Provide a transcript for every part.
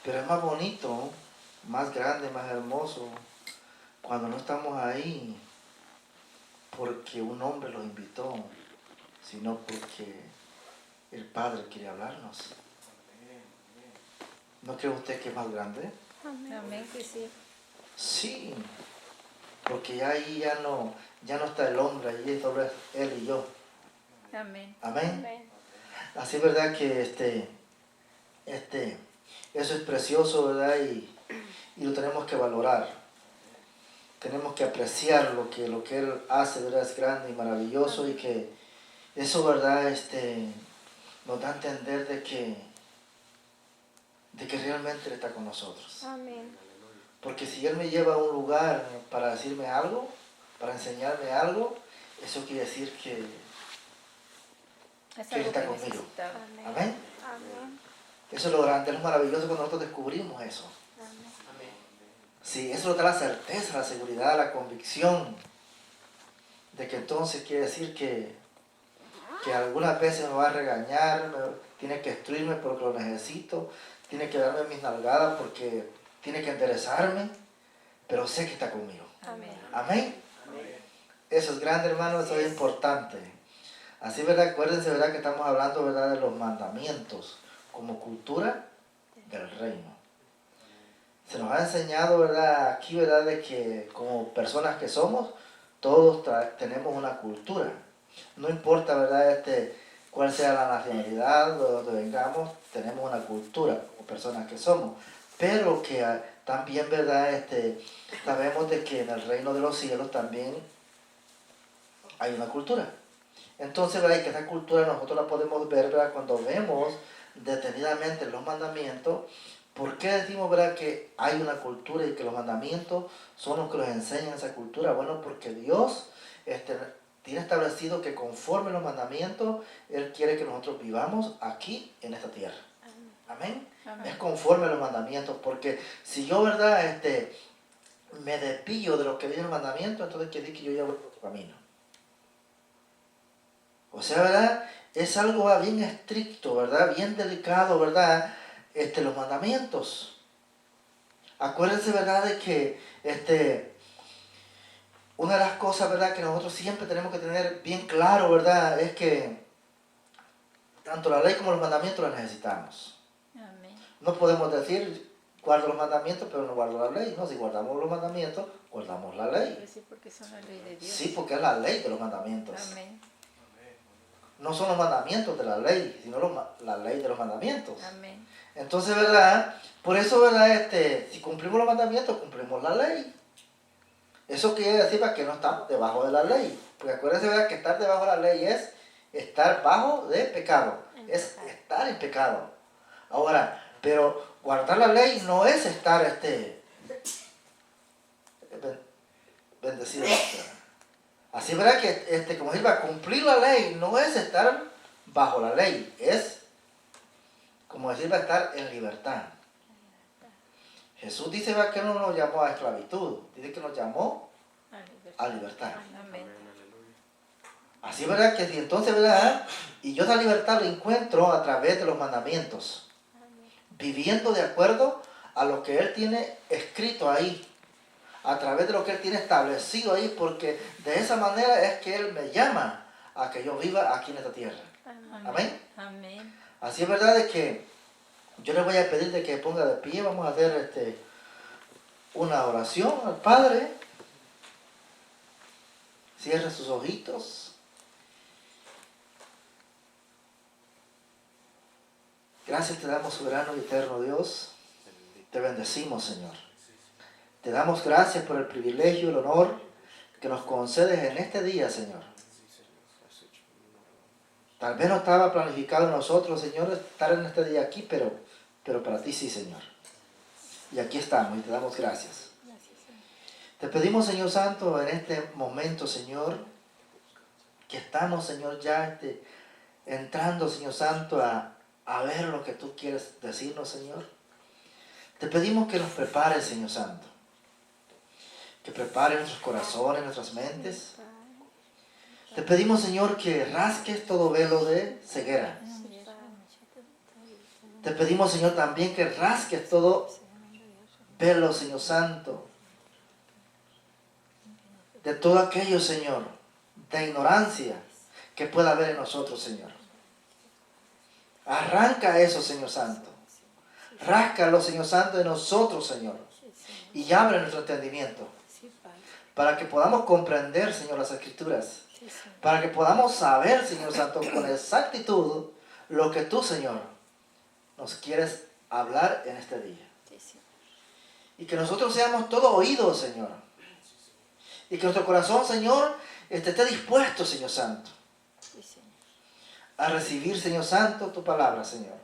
Pero es más bonito, más grande, más hermoso, cuando no estamos ahí porque un hombre lo invitó, sino porque el Padre quiere hablarnos. ¿No cree usted que es más grande? Amén, que sí. Sí, porque ya ahí ya no está el hombre, ahí es solo él y yo. Amén. Amén. Así es verdad que eso es precioso, ¿verdad? Y lo tenemos que valorar. Tenemos que apreciar lo que Él hace, ¿verdad? Es grande y maravilloso y que eso, ¿verdad? Nos da a entender de que realmente Él está con nosotros. Amén. Porque si Él me lleva a un lugar para decirme algo, para enseñarme algo, eso quiere decir que Es Él algo está que conmigo. necesitaba. Amén. Amén. Amén. Eso es lo grande, es lo maravilloso cuando nosotros descubrimos eso. Amén. Sí, eso nos da la certeza, la seguridad, la convicción de que entonces quiere decir que algunas veces me va a regañar, tiene que instruirme porque lo necesito, tiene que darme mis nalgadas porque tiene que enderezarme, pero sé que está conmigo. Amén. Amén. Eso es grande, hermano, eso es importante. Así, ¿verdad? Acuérdense, ¿verdad? Que estamos hablando, ¿verdad? De los mandamientos como cultura del reino. Se nos ha enseñado, ¿verdad? Aquí, ¿verdad? De que como personas que somos, todos tenemos una cultura. No importa, ¿verdad? Cuál sea la nacionalidad, de donde vengamos, tenemos una cultura como personas que somos. Pero que también, ¿verdad? Sabemos de que en el reino de los cielos también hay una cultura. Entonces, ¿verdad? Y que esa cultura nosotros la podemos ver, ¿verdad? Cuando vemos detenidamente los mandamientos. ¿Por qué decimos, verdad, que hay una cultura y que los mandamientos son los que nos enseñan esa cultura? Bueno, porque Dios tiene establecido que conforme los mandamientos, Él quiere que nosotros vivamos aquí en esta tierra. Amén. Amén. Es conforme a los mandamientos, porque si yo, ¿verdad? Me despillo de lo que dice el mandamiento, entonces quiere decir que yo ya voy por otro camino. O sea, ¿verdad? Es algo bien estricto, ¿verdad? Bien delicado, ¿verdad? Los mandamientos. Acuérdense, ¿verdad? De que una de las cosas, ¿verdad? Que nosotros siempre tenemos que tener bien claro, ¿verdad? Es que tanto la ley como los mandamientos los necesitamos. Amén. No podemos decir, guardo los mandamientos, pero no guardo la ley. No, si guardamos los mandamientos, guardamos la ley. Pues sí, porque son la ley de Dios. Sí, porque es la ley de los mandamientos. Amén. No son los mandamientos de la ley, sino la ley de los mandamientos. Amén. Entonces, ¿verdad? Por eso, ¿verdad? Si cumplimos los mandamientos, cumplimos la ley. Eso quiere decir que no estamos debajo de la ley. Porque acuérdense, ¿verdad? Que estar debajo de la ley es estar bajo de pecado. Es estar en pecado. Ahora, pero guardar la ley no es estar bendecido. Así, ¿verdad? Que como decir, cumplir la ley no es estar bajo la ley, es como decir, estar en libertad. Jesús dice, ¿verdad? Que no nos llamó a esclavitud, dice que nos llamó a libertad. Amén. Así, ¿verdad? Que si entonces, ¿verdad? Y yo esa libertad la encuentro a través de los mandamientos, viviendo de acuerdo a lo que Él tiene escrito ahí, a través de lo que Él tiene establecido ahí, porque de esa manera es que Él me llama a que yo viva aquí en esta tierra. Amén. Amén. Así es verdad de que yo les voy a pedir de que ponga de pie, vamos a hacer una oración al Padre. Cierre sus ojitos. Gracias te damos, soberano y eterno Dios. Te bendecimos, Señor. Te damos gracias por el privilegio y el honor que nos concedes en este día, Señor. Tal vez no estaba planificado en nosotros, Señor, estar en este día aquí, pero para ti sí, Señor. Y aquí estamos y te damos gracias. Te pedimos, Señor Santo, en este momento, Señor, que estamos, Señor, ya entrando, Señor Santo, a ver lo que tú quieres decirnos, Señor. Te pedimos que nos prepares, Señor Santo. Que prepare nuestros corazones, nuestras mentes. Te pedimos, Señor, que rasques todo velo de ceguera. Te pedimos, Señor, también que rasques todo velo, Señor Santo, de todo aquello, Señor, de ignorancia que pueda haber en nosotros, Señor. Arranca eso, Señor Santo. Ráscalo, Señor Santo, de nosotros, Señor. Y abre nuestro entendimiento. Para que podamos comprender, Señor, las Escrituras. Para que podamos saber, Señor Santo, con exactitud lo que tú, Señor, nos quieres hablar en este día. Y que nosotros seamos todos oídos, Señor. Y que nuestro corazón, Señor, esté dispuesto, Señor Santo, a recibir, Señor Santo, tu palabra, Señor.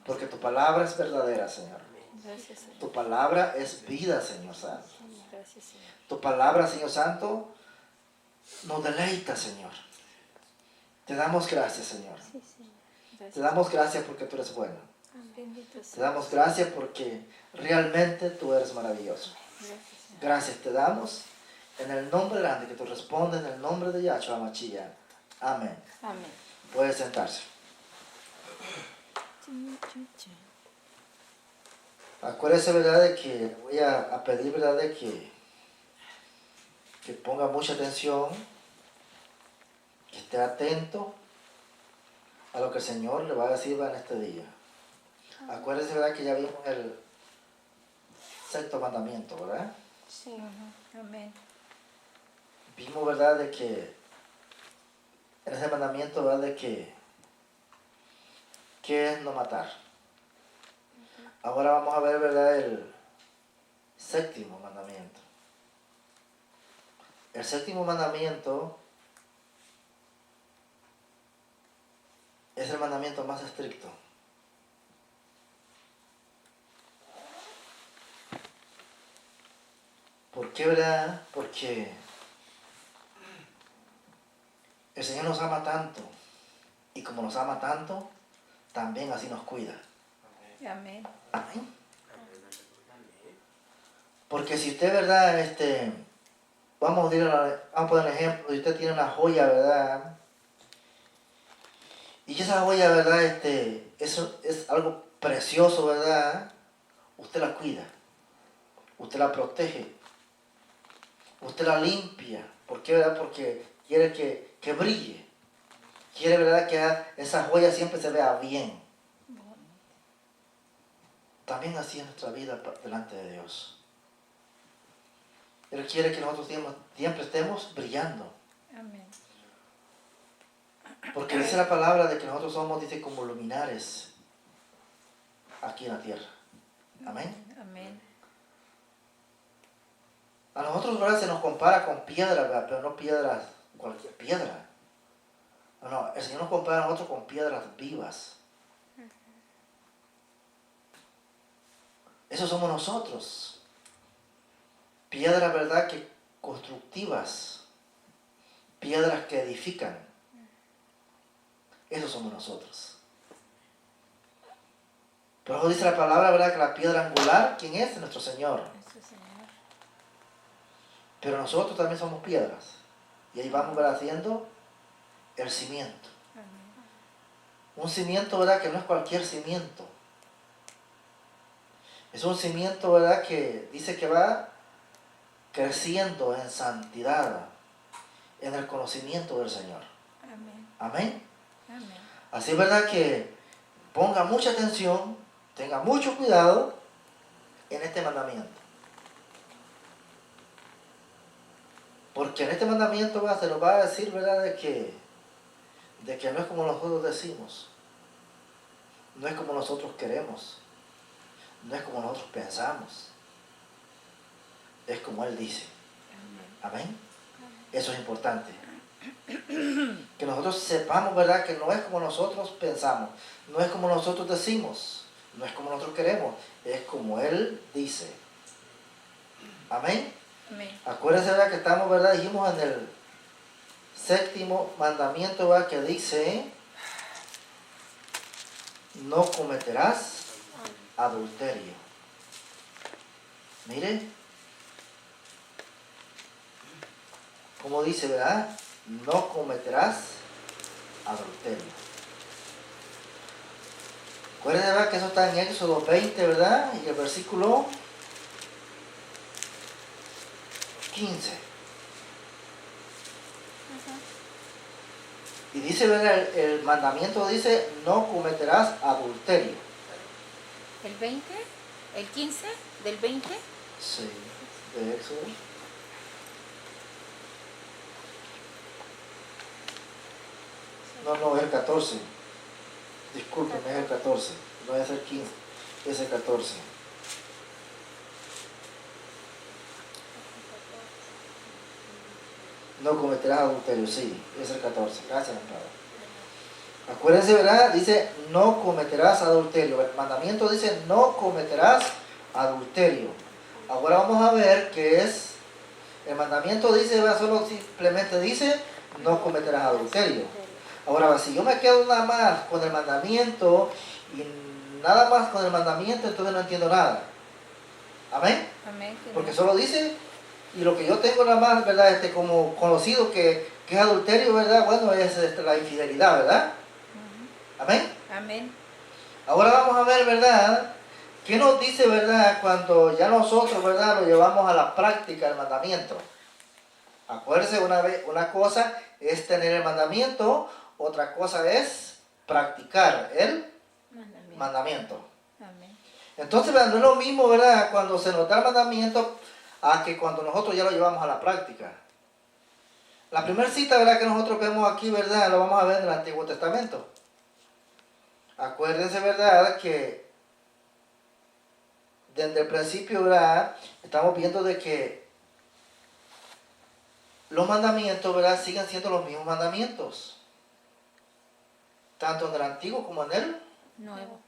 Porque tu palabra es verdadera, Señor. Tu palabra es vida, Señor Santo. Tu palabra, Señor Santo, nos deleita, Señor. Te damos gracias, Señor. Te damos gracias porque tú eres bueno. Te damos gracias porque realmente tú eres maravilloso. Gracias te damos en el nombre grande que tú respondes, en el nombre de Yahshua Mashiach. Amén. Amén. Puede sentarse. Acuérdese, ¿verdad?, de que voy a pedir, ¿verdad?, de que ponga mucha atención, que esté atento a lo que el Señor le va a decir en este día. Acuérdese, ¿verdad?, que ya vimos el sexto mandamiento, ¿verdad? Sí. Amén. Vimos, ¿verdad?, de que en ese mandamiento, ¿verdad?, de que es no matar. Ahora vamos a ver, ¿verdad?, el séptimo mandamiento. El séptimo mandamiento es el mandamiento más estricto. ¿Por qué, verdad? Porque el Señor nos ama tanto, y como nos ama tanto, también así nos cuida. Amén. Amén. Porque si usted, ¿verdad?, vamos a poner un ejemplo, si usted tiene una joya, ¿verdad?, y esa joya, ¿verdad?, eso es algo precioso, ¿verdad?, usted la cuida, usted la protege, usted la limpia. ¿Por qué, verdad? Porque quiere que brille. Quiere, ¿verdad?, que esa joya siempre se vea bien. También así es nuestra vida delante de Dios. Él quiere que nosotros siempre estemos brillando. Amén. Porque dice la palabra de que nosotros somos, dice, como luminares aquí en la tierra. Amén. Amén. A nosotros, ¿verdad?, se nos compara con piedra, ¿verdad?, pero no piedras, cualquier piedra. No, el Señor nos compara a nosotros con piedras vivas. Eso somos nosotros. Piedras, ¿verdad?, que constructivas. Piedras que edifican. Eso somos nosotros. Por eso dice la palabra, ¿verdad?, que la piedra angular, ¿quién es? Nuestro Señor. Pero nosotros también somos piedras. Y ahí vamos, ¿verdad?, haciendo el cimiento. Un cimiento, ¿verdad?, que no es cualquier cimiento. Es un cimiento, ¿verdad?, que dice que va creciendo en santidad, en el conocimiento del Señor. Amén. Amén. Amén. Así es, ¿verdad?, que ponga mucha atención, tenga mucho cuidado en este mandamiento. Porque en este mandamiento, ¿verdad?, se nos va a decir, ¿verdad?, de que no es como nosotros decimos, no es como nosotros queremos, no es como nosotros pensamos, es como Él dice. Amén. Eso es importante. Que nosotros sepamos, ¿verdad?, que no es como nosotros pensamos, no es como nosotros decimos, no es como nosotros queremos, es como Él dice. Amén. Amén. Acuérdense, ¿verdad?, que estamos, ¿verdad?, dijimos en el séptimo mandamiento, ¿verdad?, que dice: no cometerás adulterio. Mire, como dice, ¿verdad?, no cometerás adulterio. Acuérdense, ¿verdad? Que eso está en Éxodo 20, ¿verdad? Y el versículo 15. Y dice, ¿verdad? El mandamiento dice, no cometerás adulterio. ¿El 20? ¿El 15 del 20? Sí, de Éxodo. No, es el 14. Discúlpeme, es el 14. No es el 15, es el 14. No cometerás adulterio, sí, es el 14. Gracias, amado. Acuérdense, ¿verdad? Dice, no cometerás adulterio. El mandamiento dice, no cometerás adulterio. Ahora vamos a ver qué es. El mandamiento dice, ¿verdad? Solo simplemente dice, no cometerás adulterio. Ahora, si yo me quedo nada más con el mandamiento y nada más con el mandamiento, entonces no entiendo nada. ¿Amén? Amén. Porque solo dice, y lo que yo tengo nada más, ¿verdad? Como conocido que es adulterio, ¿verdad? Bueno, es la infidelidad, ¿verdad? Amén. Amén. Ahora vamos a ver, ¿verdad? ¿Qué nos dice, verdad? Cuando ya nosotros, ¿verdad? Lo llevamos a la práctica el mandamiento. Acuérdense, una cosa es tener el mandamiento, otra cosa es practicar el mandamiento. Amén. Entonces, ¿verdad? No es lo mismo, ¿verdad? Cuando se nos da el mandamiento a que cuando nosotros ya lo llevamos a la práctica. La primera cita, ¿verdad? Que nosotros vemos aquí, ¿verdad? Lo vamos a ver en el Antiguo Testamento. Acuérdense, ¿verdad? Que desde el principio, ¿verdad? Estamos viendo de que los mandamientos, ¿verdad? Siguen siendo los mismos mandamientos. Tanto en el Antiguo como en el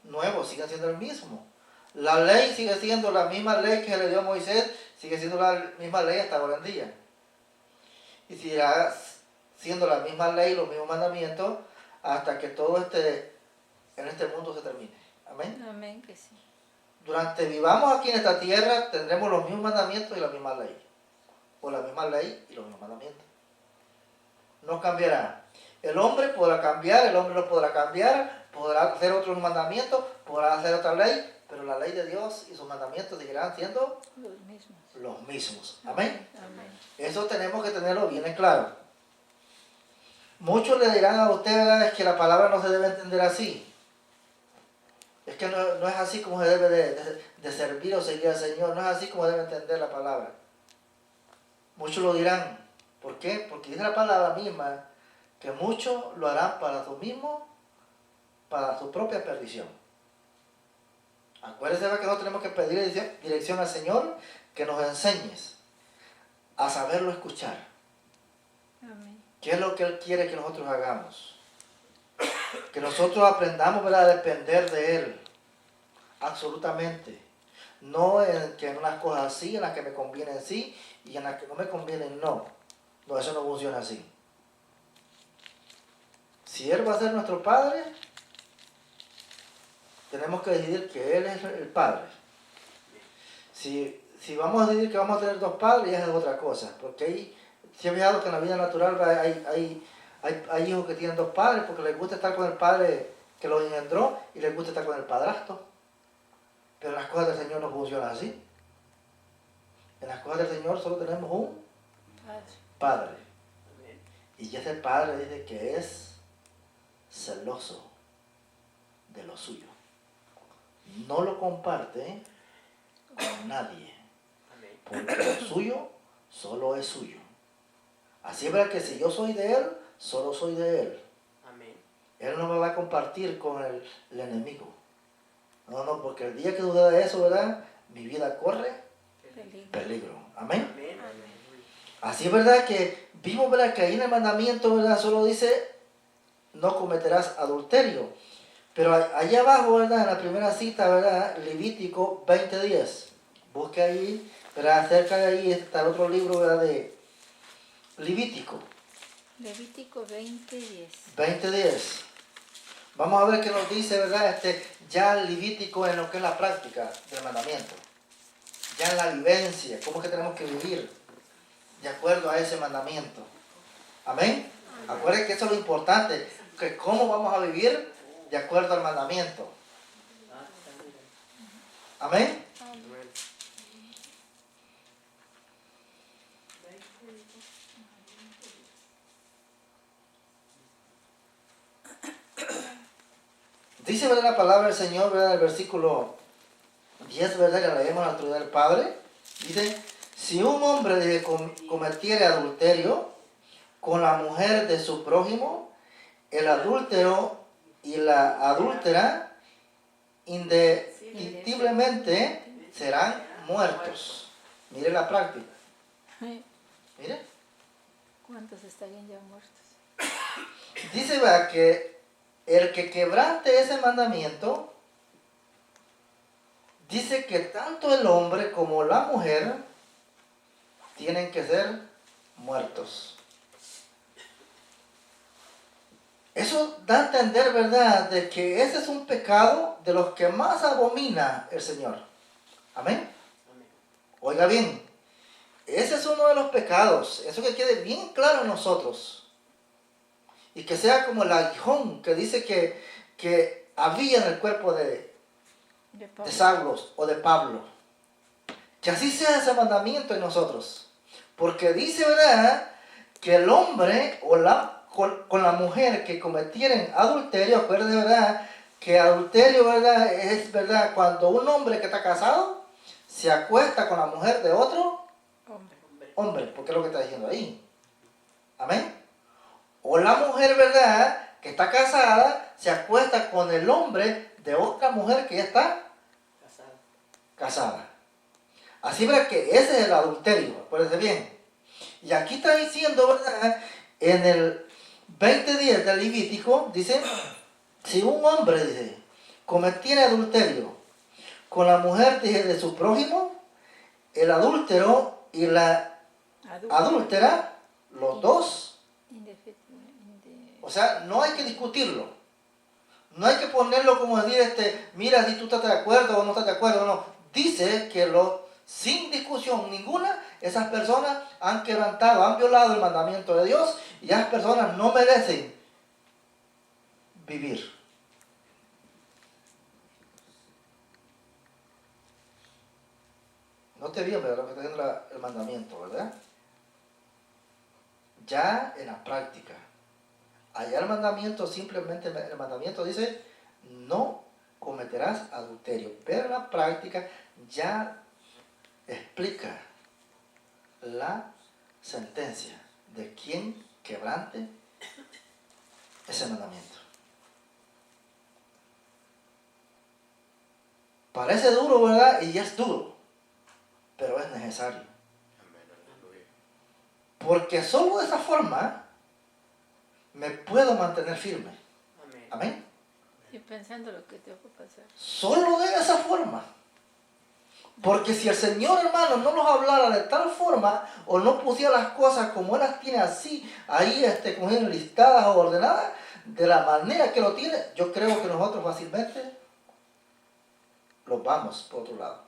Nuevo, siguen siendo el mismo. La ley sigue siendo la misma ley que le dio a Moisés, sigue siendo la misma ley hasta ahora en día. Y seguirá siendo la misma ley, los mismos mandamientos, hasta que todo en este mundo se termine. Amén. Amén, que sí. Durante vivamos aquí en esta tierra, tendremos los mismos mandamientos y la misma ley. O la misma ley y los mismos mandamientos. No cambiará. El hombre podrá cambiar, el hombre no podrá cambiar, podrá hacer otros mandamientos, podrá hacer otra ley, pero la ley de Dios y sus mandamientos seguirán siendo los mismos. Amén. Amén. Eso tenemos que tenerlo bien en claro. Muchos le dirán a ustedes que la palabra no se debe entender así. Es que no es así como se debe de servir o seguir al Señor, no es así como debe entender la palabra. Muchos lo dirán. ¿Por qué? Porque dice la palabra misma que muchos lo harán para su mismo, para su propia perdición. Acuérdense que nosotros tenemos que pedir dirección al Señor, que nos enseñes a saberlo escuchar. Amén. ¿Qué es lo que Él quiere que nosotros hagamos? Que nosotros aprendamos, ¿verdad?, a depender de Él. Absolutamente. No en unas cosas sí, en las que me convienen sí, y en las que no me convienen no. No, eso no funciona así. Si Él va a ser nuestro Padre, tenemos que decidir que Él es el Padre. Si vamos a decidir que vamos a tener dos padres, ya es otra cosa. Porque ahí, si he fijado que en la vida natural hay hijos que tienen dos padres porque les gusta estar con el padre que los engendró y les gusta estar con el padrastro. Pero en las cosas del Señor no funciona así. En las cosas del Señor solo tenemos un Padre. Y ese Padre dice que es celoso de lo suyo. No lo comparte con nadie. Porque lo suyo solo es suyo. Así es verdad que si yo soy de Él, solo soy de Él. Él no me va a compartir con el enemigo. No, porque el día que suceda eso, ¿verdad? Mi vida corre peligro. Amén. Así es verdad que vimos, ¿verdad?, que ahí en el mandamiento, ¿verdad?, solo dice no cometerás adulterio. Pero allá abajo, ¿verdad?, en la primera cita, ¿verdad?, Levítico 20:10. Busque ahí, ¿verdad?, cerca de ahí está el otro libro, ¿verdad?, de Levítico. Levítico 20:10. 20:10. Vamos a ver qué nos dice, ¿verdad?, ya el Levítico en lo que es la práctica del mandamiento. Ya en la vivencia, cómo es que tenemos que vivir de acuerdo a ese mandamiento. Amén. Acuérdense que eso es lo importante, que cómo vamos a vivir de acuerdo al mandamiento. Amén. Amén. Dice, ¿verdad?, la palabra del Señor, ¿verdad?, el versículo 10, ¿verdad?, que leemos en la autoridad del Padre. Dice, si un hombre cometiere adulterio con la mujer de su prójimo, el adúltero y la adúltera indefectiblemente serán muertos. Mire la práctica. Mire. ¿Cuántos estarían ya muertos? Dice, ¿verdad?, que el que quebrante ese mandamiento, dice que tanto el hombre como la mujer tienen que ser muertos. Eso da a entender, ¿verdad?, de que ese es un pecado de los que más abomina el Señor. Amén. Oiga bien, ese es uno de los pecados. Eso que quede bien claro en nosotros. Y que sea como el aguijón que dice que había en el cuerpo de Saulo o de Pablo. Que así sea ese mandamiento en nosotros. Porque dice, ¿verdad?, que el hombre o con la mujer que cometieren adulterio, acuérdense, ¿verdad?, que adulterio, ¿verdad?, es, ¿verdad?, cuando un hombre que está casado se acuesta con la mujer de otro hombre, porque es lo que está diciendo ahí. Amén. O la mujer, ¿verdad?, que está casada se acuesta con el hombre de otra mujer que ya está casada. Así, ¿verdad?, que ese es el adulterio, acuérdense bien. Y aquí está diciendo, ¿verdad?, en el 20:10 del Levítico, dice, si un hombre, dice, cometiera adulterio con la mujer, dice, de su prójimo, el adúltero y la adúltera, los dos. O sea, no hay que discutirlo. No hay que ponerlo como decir, mira si tú estás de acuerdo o no estás de acuerdo. No. Dice que sin discusión ninguna, esas personas han quebrantado, han violado el mandamiento de Dios y esas personas no merecen vivir. No te bien, pero lo que está diciendo el mandamiento, ¿verdad? Ya en la práctica. Allá el mandamiento, simplemente el mandamiento dice, no cometerás adulterio. Pero en la práctica ya explica la sentencia de quien quebrante ese mandamiento. Parece duro, ¿verdad? Y es duro, pero es necesario. Porque solo de esa forma me puedo mantener firme. Amén. Y pensando lo que tengo que pasar. Solo de esa forma. Porque si el Señor, hermano, no nos hablara de tal forma o no pusiera las cosas como Él las tiene así, ahí como listadas o ordenadas, de la manera que lo tiene, yo creo que nosotros fácilmente los vamos por otro lado.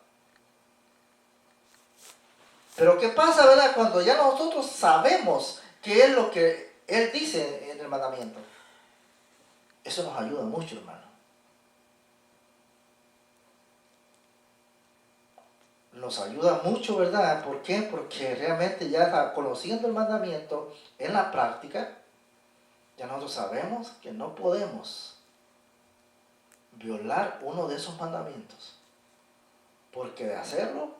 Pero ¿qué pasa, verdad? Cuando ya nosotros sabemos qué es lo que Él dice en el mandamiento. Eso nos ayuda mucho, hermano. Nos ayuda mucho, ¿verdad? ¿Por qué? Porque realmente ya conociendo el mandamiento en la práctica, ya nosotros sabemos que no podemos violar uno de esos mandamientos. Porque de hacerlo,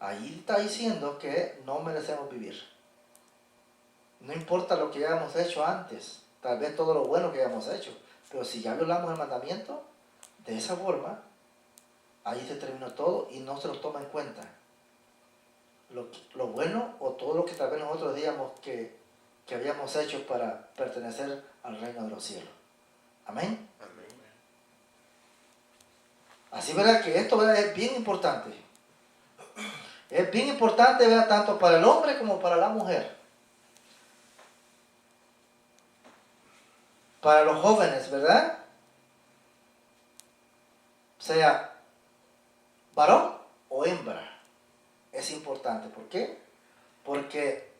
ahí está diciendo que no merecemos vivir. No importa lo que hayamos hecho antes, tal vez todo lo bueno que hayamos hecho, pero si ya violamos el mandamiento, de esa forma, ahí se terminó todo y no se lo toma en cuenta. Lo bueno o todo lo que tal vez nosotros digamos que habíamos hecho para pertenecer al reino de los cielos. Amén. Amén. Así, ¿verdad?, que esto, ¿verdad?, es bien importante. Es bien importante, ¿verdad?, tanto para el hombre como para la mujer. Para los jóvenes, ¿verdad? Sea varón o hembra. Es importante. ¿Por qué? Porque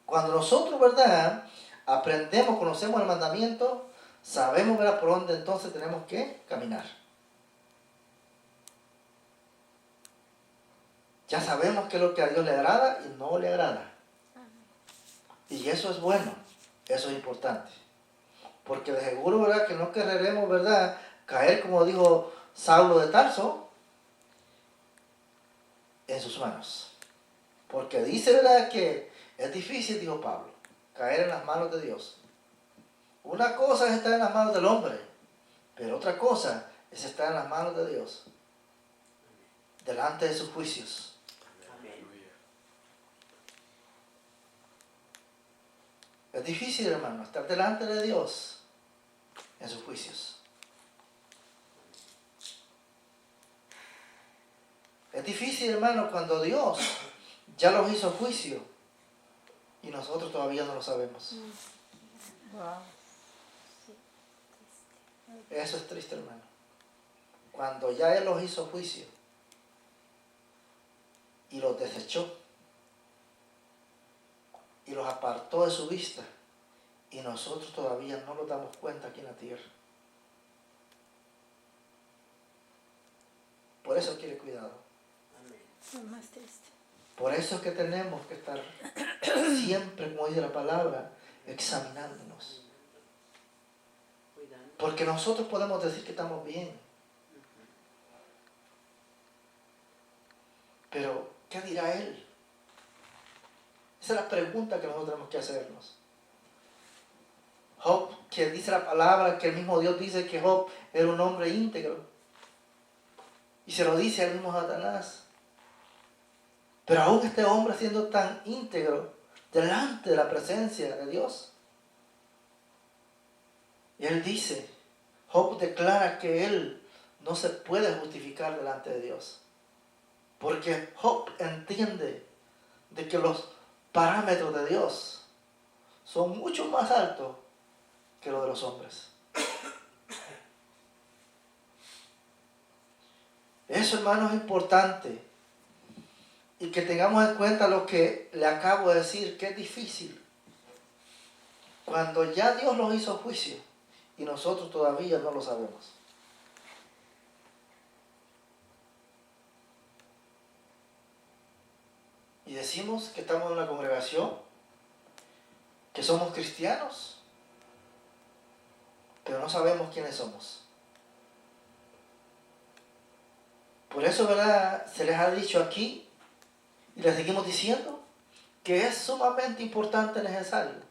cuando nosotros, ¿verdad?, aprendemos, conocemos el mandamiento, sabemos, ¿verdad?, por dónde entonces tenemos que caminar. Ya sabemos qué es lo que a Dios le agrada y no le agrada. Y eso es bueno, eso es importante. Porque de seguro, ¿verdad?, que no querremos, ¿verdad?, caer, como dijo Saulo de Tarso, en sus manos. Porque dice, ¿verdad?, que es difícil, dijo Pablo, caer en las manos de Dios. Una cosa es estar en las manos del hombre, pero otra cosa es estar en las manos de Dios, delante de sus juicios. Es difícil, hermano, estar delante de Dios en sus juicios. Es difícil, hermano, cuando Dios ya los hizo juicio y nosotros todavía no lo sabemos. Wow. Eso es triste, hermano. Cuando ya Él los hizo juicio y los desechó y los apartó de su vista y nosotros todavía no nos damos cuenta aquí en la tierra. Por eso quiere cuidado. Es más triste. Por eso es que tenemos que estar siempre, como dice la palabra, examinándonos. Porque nosotros podemos decir que estamos bien. Pero, ¿qué dirá Él? Esa es la pregunta que nosotros tenemos que hacernos. Job, que dice la palabra, que el mismo Dios dice que Job era un hombre íntegro. Y se lo dice al mismo Satanás. Pero aún este hombre siendo tan íntegro delante de la presencia de Dios. Y él dice, Job declara que él no se puede justificar delante de Dios. Porque Job entiende de que los parámetros de Dios son mucho más altos que los de los hombres. Eso, hermano, es importante. Y que tengamos en cuenta lo que le acabo de decir, que es difícil. Cuando ya Dios los hizo juicio y nosotros todavía no lo sabemos. Y decimos que estamos en una congregación, que somos cristianos, pero no sabemos quiénes somos. Por eso, ¿verdad?, se les ha dicho aquí, y les seguimos diciendo, que es sumamente importante y necesario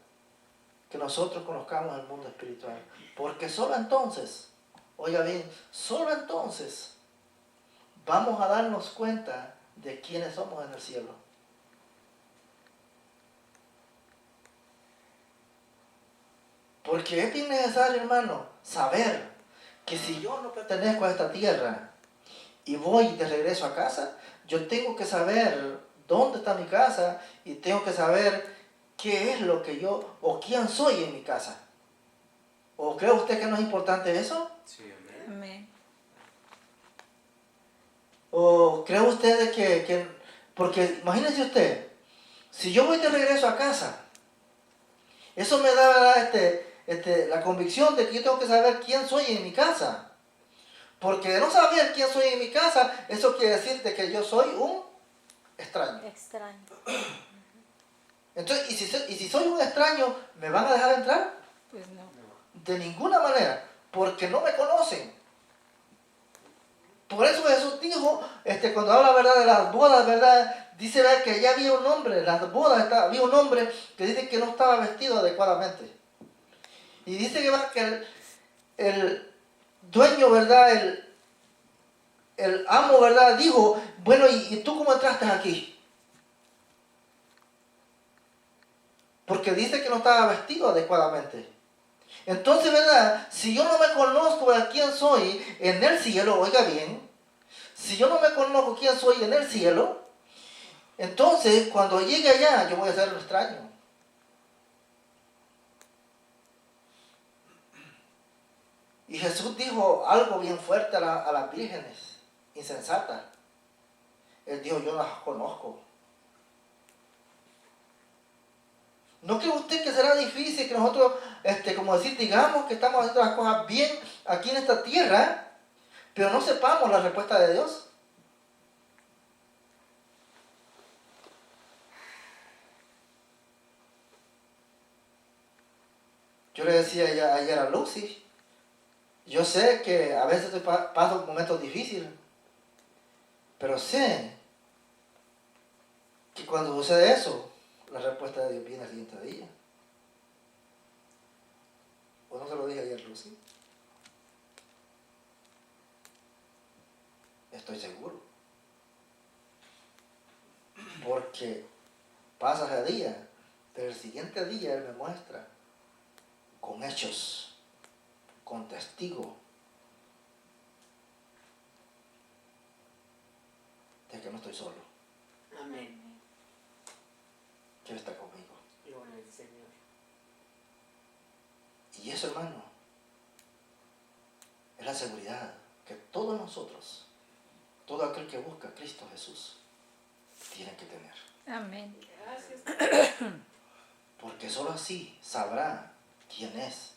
que nosotros conozcamos el mundo espiritual. Porque solo entonces, oiga bien, solo entonces vamos a darnos cuenta de quiénes somos en el cielo. Porque es bien necesario, hermano, saber que si yo no pertenezco a esta tierra y voy de regreso a casa, yo tengo que saber dónde está mi casa y tengo que saber qué es lo que yo o quién soy en mi casa. ¿O cree usted que no es importante eso? Sí, amén. Amén. ¿O cree usted de que porque imagínese usted, si yo voy de regreso a casa, eso me da, ¿verdad?, la convicción de que yo tengo que saber quién soy en mi casa. Porque de no saber quién soy en mi casa, eso quiere decir de que yo soy un extraño. Extraño. Entonces, y si soy un extraño, ¿me van a dejar entrar? Pues no. De ninguna manera, porque no me conocen. Por eso Jesús dijo, cuando habla, ¿verdad?, de las bodas, ¿verdad?, dice, ¿verdad?, que allá había un hombre, en las bodas había un hombre que dice que no estaba vestido adecuadamente. Y dice que el dueño, ¿verdad?, el amo, ¿verdad?, dijo, bueno, ¿y tú cómo entraste aquí? Porque dice que no estaba vestido adecuadamente. Entonces, ¿verdad?, si yo no me conozco a quién soy en el cielo, oiga bien, si yo no me conozco quién soy en el cielo, entonces cuando llegue allá yo voy a ser un extraño. Y Jesús dijo algo bien fuerte a las vírgenes insensatas. Él dijo, yo no las conozco. ¿No cree usted que será difícil que nosotros, como decir, digamos que estamos haciendo las cosas bien aquí en esta tierra, pero no sepamos la respuesta de Dios? Yo le decía ayer a Lucy, yo sé que a veces paso momentos difíciles, pero sé que cuando sucede eso, la respuesta de Dios viene al siguiente día. ¿O no se lo dije ayer, Lucy? Estoy seguro. Porque pasa ese día, pero el siguiente día Él me muestra con hechos, con testigos, de que no estoy solo, Amén. que Él está conmigo. Gloria al Señor. Y eso, hermano, es la seguridad que todos nosotros, todo aquel que busca a Cristo Jesús, tiene que tener. Amén. Gracias. Porque solo así sabrá quién es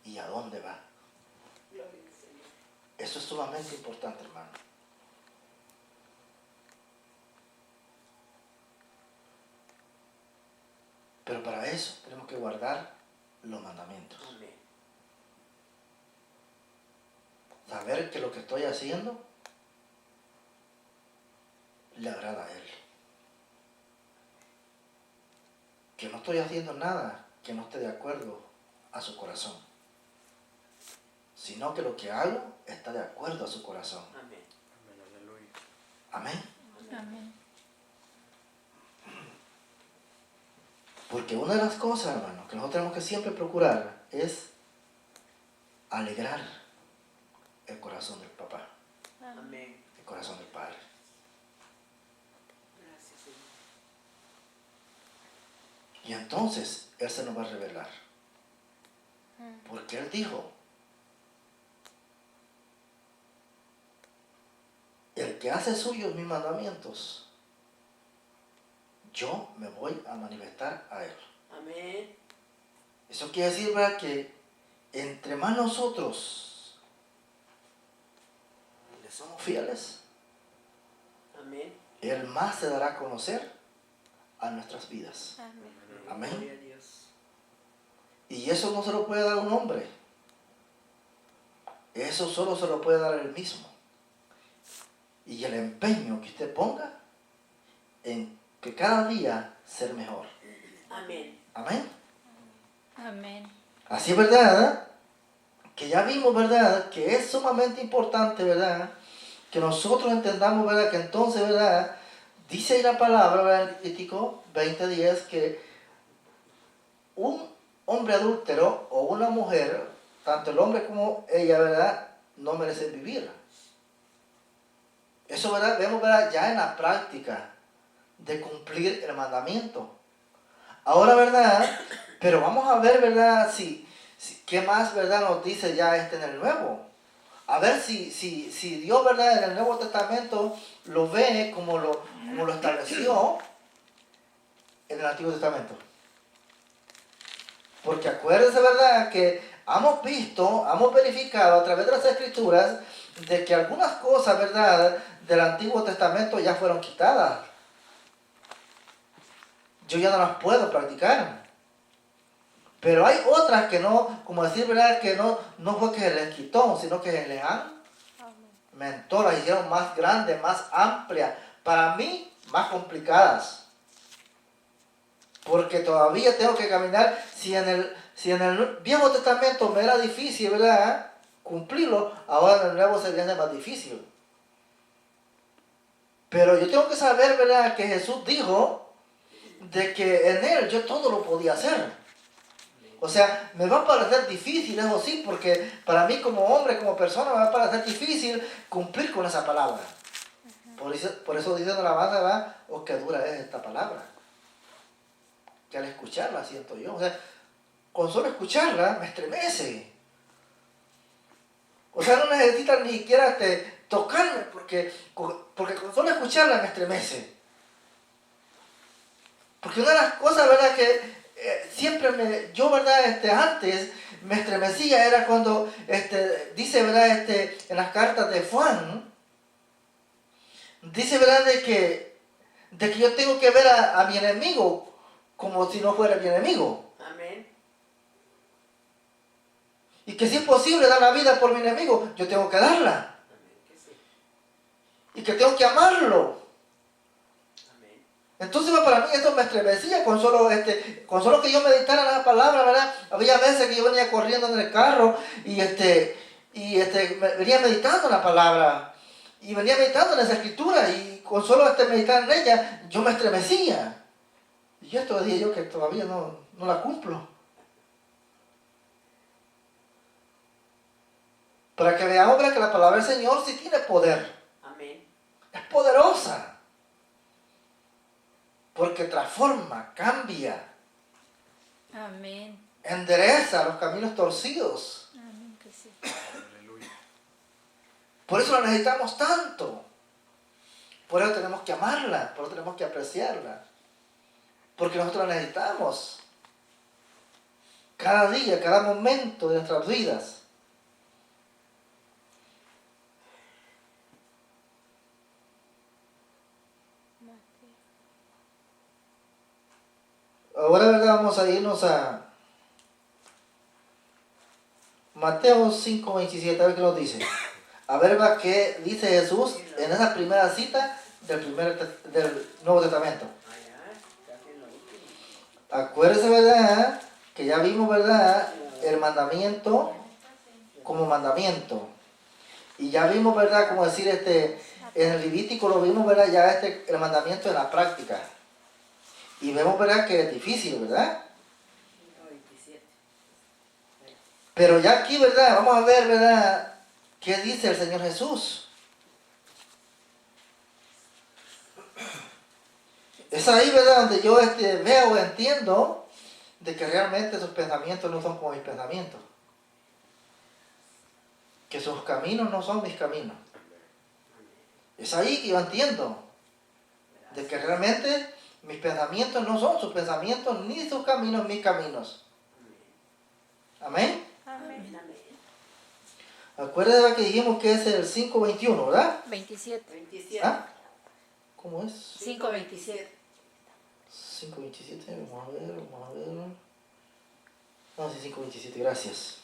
y a dónde va. Gloria al Señor. Eso es sumamente importante, hermano. Pero para eso tenemos que guardar los mandamientos. Amén. Saber que lo que estoy haciendo le agrada a Él. Que no estoy haciendo nada que no esté de acuerdo a su corazón. Sino que lo que hago está de acuerdo a su corazón. Amén. Amén. Amén. Porque una de las cosas, hermano, que nosotros tenemos que siempre procurar es alegrar el corazón del papá, Amén. el corazón del padre. Gracias, Señor. Y entonces Él se nos va a revelar. Porque Él dijo, el que hace suyos mis mandamientos, yo me voy a manifestar a Él. Amén. Eso quiere decir, ¿verdad?, que entre más nosotros le somos fieles, Amén. Él más se dará a conocer a nuestras vidas. Amén. Amén. Gloria a Dios. Y eso no se lo puede dar un hombre. Eso solo se lo puede dar Él mismo. Y el empeño que usted ponga en que cada día ser mejor. Amén. Amén. Amén. Así es, ¿verdad? Que ya vimos, ¿verdad?, que es sumamente importante, ¿verdad?, que nosotros entendamos, ¿verdad?, que entonces, ¿verdad?, dice ahí la palabra, ¿verdad?, en Levítico 20:10, que un hombre adúltero o una mujer, tanto el hombre como ella, ¿verdad?, no merecen vivir. Eso, ¿verdad?, vemos, ¿verdad?, ya en la práctica de cumplir el mandamiento. Ahora, ¿verdad?, pero vamos a ver, ¿verdad?, qué más, ¿verdad?, nos dice ya en el Nuevo. A ver si Dios, ¿verdad?, en el Nuevo Testamento lo ve como lo estableció en el Antiguo Testamento. Porque acuérdense, ¿verdad?, que hemos visto, hemos verificado a través de las Escrituras de que algunas cosas, ¿verdad?, del Antiguo Testamento ya fueron quitadas. Yo ya no las puedo practicar. Pero hay otras que no, como decir, ¿verdad?, que no fue que se les quitó, sino que se les aumentó, las hicieron más grandes, más amplias, para mí más complicadas. Porque todavía tengo que caminar, si en el Viejo Testamento me era difícil, ¿verdad?, cumplirlo, ahora en el Nuevo se me hace más difícil. Pero yo tengo que saber, ¿verdad?, que Jesús dijo de que en Él yo todo lo podía hacer. O sea, me va a parecer difícil, eso sí, porque para mí como hombre, como persona, me va a parecer difícil cumplir con esa palabra. Por eso dice en la banda, ¿verdad?, oh, qué dura es esta palabra. Que al escucharla siento yo. O sea, con solo escucharla me estremece. O sea, no necesita ni siquiera tocarme, porque con solo escucharla me estremece. Porque una de las cosas, ¿verdad?, que siempre yo, ¿verdad?, antes me estremecía era cuando dice, ¿verdad?, en las cartas de Juan, dice, ¿verdad?, de que yo tengo que ver a mi enemigo como si no fuera mi enemigo. Amén. Y que si es posible dar la vida por mi enemigo, yo tengo que darla. Amén. Que sí. Y que tengo que amarlo. Amén. Entonces para mí esto me estremecía con solo que yo meditara la palabra, ¿verdad? Había veces que yo venía corriendo en el carro y venía meditando la palabra y venía meditando en esa escritura y con solo meditar en ella yo me estremecía. Y esto decía yo que todavía no la cumplo. Para que veamos, ¿verdad?, que la palabra del Señor sí tiene poder. Amén. Es poderosa. Porque transforma, cambia, Amén. endereza los caminos torcidos. Amén, que sí. Por eso la necesitamos tanto. Por eso tenemos que amarla, por eso tenemos que apreciarla. Porque nosotros la necesitamos. Cada día, cada momento de nuestras vidas. Ahora, ¿verdad?, vamos a irnos a Mateo 5:27, a ver qué nos dice. A ver, ¿verdad?, qué dice Jesús en esa primera cita del Nuevo Testamento. Allá, casi en lo último. Acuérdense, ¿verdad?, que ya vimos, ¿verdad?, el mandamiento como mandamiento. Y ya vimos, ¿verdad?, como decir, en el Levítico lo vimos, ¿verdad?, ya el mandamiento en la práctica. Y vemos, ¿verdad?, que es difícil, ¿verdad? 27. Pero ya aquí, ¿verdad?, vamos a ver, ¿verdad?, qué dice el Señor Jesús. Es ahí, ¿verdad?, donde yo veo, entiendo de que realmente sus pensamientos no son como mis pensamientos. Que sus caminos no son mis caminos. Es ahí que yo entiendo de que realmente mis pensamientos no son sus pensamientos, ni sus caminos mis caminos. Amén. Amén. Amén. Acuérdense que dijimos que es el 5:21, ¿verdad? 27. 27. ¿Ah? ¿Cómo es? 5:27. 5:27, vamos a ver. No, sí, 5:27, gracias.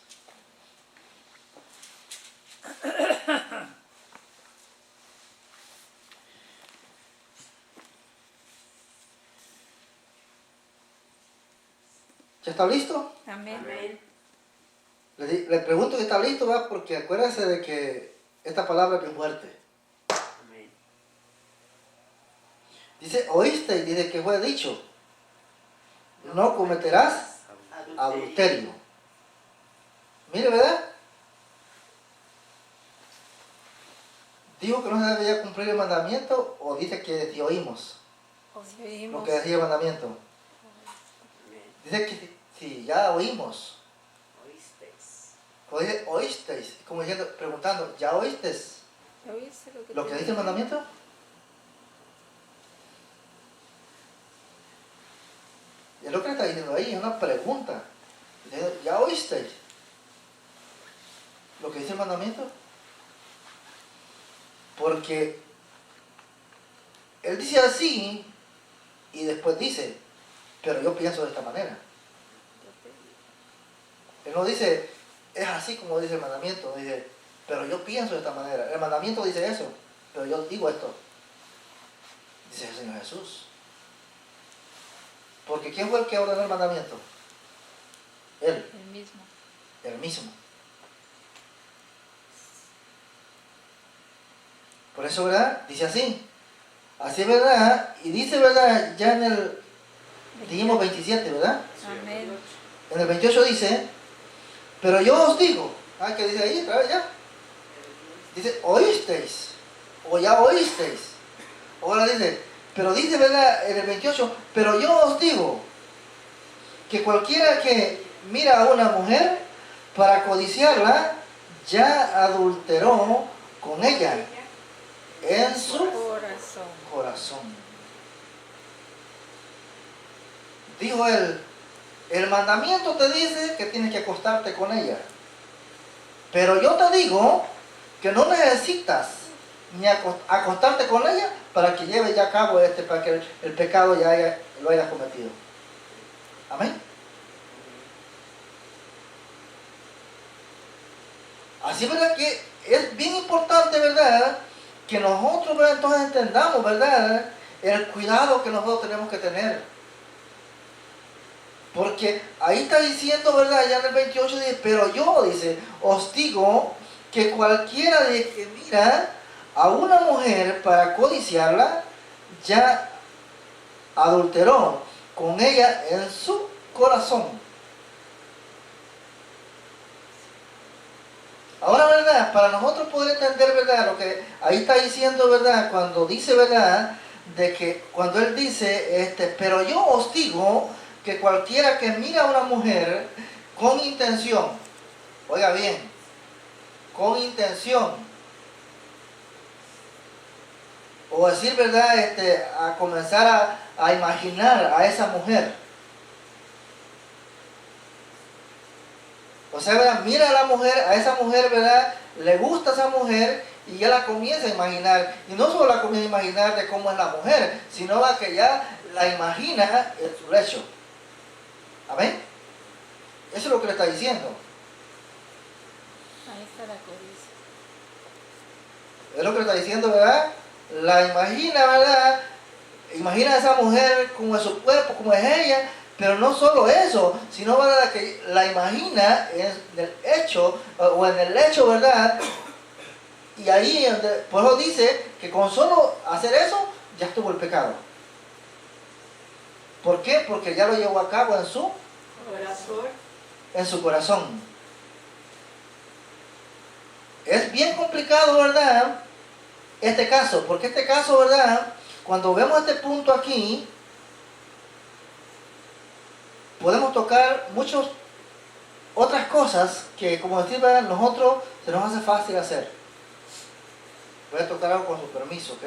¿Ya está listo? Amén. Amén. Le pregunto que está listo, ¿verdad? Porque acuérdense de que esta palabra es bien fuerte. Amén. Dice, oíste, y dice que fue dicho, no cometerás adulterio. Mire, ¿verdad? Dijo que no se debía cumplir el mandamiento, o dice que si oímos Hoy lo oímos. que decía el mandamiento. Amén. Dice que si ya oímos, Oísteis. o dice, oísteis, como diciendo, preguntando, ¿ya oísteis ¿Oíste lo que lo te que dice el dije? mandamiento? Y es lo que le está diciendo ahí, es una pregunta. Dice, ¿ya oísteis lo que dice el mandamiento? Porque él dice así y después dice, pero yo pienso de esta manera. Él no dice, es así como dice el mandamiento, dice, pero yo pienso de esta manera. El mandamiento dice eso, pero yo digo esto. Dice el Señor Jesús. Porque ¿quién fue el que ordenó el mandamiento? Él, El mismo. el mismo. Por eso, ¿verdad? Dice así. Así es, ¿verdad? Y dice, ¿verdad? Ya en el, dijimos 27, ¿verdad? Amén. En el 28 dice, pero yo os digo, ¿qué dice ahí otra vez ya? Dice, oísteis, o ya oísteis. Ahora dice, pero dice, ¿verdad? En el 28, pero yo os digo, que cualquiera que mira a una mujer para codiciarla, ya adulteró con ella en su corazón. Dijo él, el mandamiento te dice que tienes que acostarte con ella. Pero yo te digo que no necesitas ni acostarte con ella para que lleve ya a cabo para que el pecado ya lo hayas cometido. Amén. Así, ¿verdad? Que es bien importante, ¿verdad? Que nosotros, ¿verdad? Entonces entendamos, ¿verdad? El cuidado que nosotros tenemos que tener. Porque ahí está diciendo, ¿verdad? Ya en el 28 dice, pero yo, dice, os digo que cualquiera de que mira a una mujer para codiciarla, ya adulteró con ella en su corazón. Ahora, ¿verdad? Para nosotros poder entender, ¿verdad? Lo que ahí está diciendo, ¿verdad? Cuando dice, ¿verdad? De que cuando él dice, pero yo os digo que cualquiera que mira a una mujer con intención, oiga bien, con intención, o decir, ¿verdad? A comenzar a imaginar a esa mujer. O sea, ¿verdad? Mira a la mujer, a esa mujer, ¿verdad? Le gusta a esa mujer y ya la comienza a imaginar. Y no solo la comienza a imaginar de cómo es la mujer, sino que ya la imagina en su lecho. ¿Amén? Eso es lo que le está diciendo. Ahí está la codicia. Es lo que le está diciendo, ¿verdad? La imagina, ¿verdad? Imagina a esa mujer como es su cuerpo, como es ella. Pero no solo eso, sino, ¿verdad? Que la imagina en el hecho, o en el hecho, ¿verdad? Y ahí, por eso dice que con solo hacer eso, ya estuvo el pecado. ¿Por qué? Porque ya lo llevó a cabo en su corazón. Es bien complicado, ¿verdad? Este caso, porque este caso, ¿verdad? Cuando vemos este punto aquí, podemos tocar muchas otras cosas que, como decir, ¿verdad? Nosotros se nos hace fácil hacer. Voy a tocar algo con su permiso, ¿ok?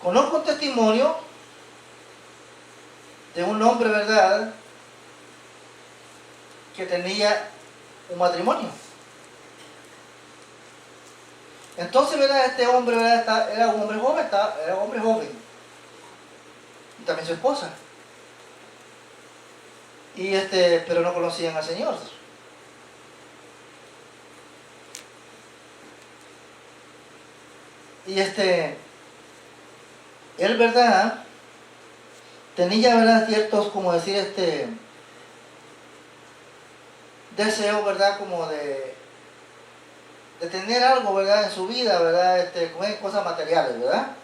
Conozco un testimonio de un hombre, ¿verdad? Que tenía un matrimonio. Entonces, ¿verdad? Este hombre, ¿verdad? Era un hombre joven, era un hombre joven. Y también su esposa. Y pero no conocían al Señor. Y él, ¿verdad? Tenía, ¿verdad? Ciertos, como decir, deseo, ¿verdad? Como de tener algo, ¿verdad? En su vida, ¿verdad? Con cosas materiales, ¿verdad?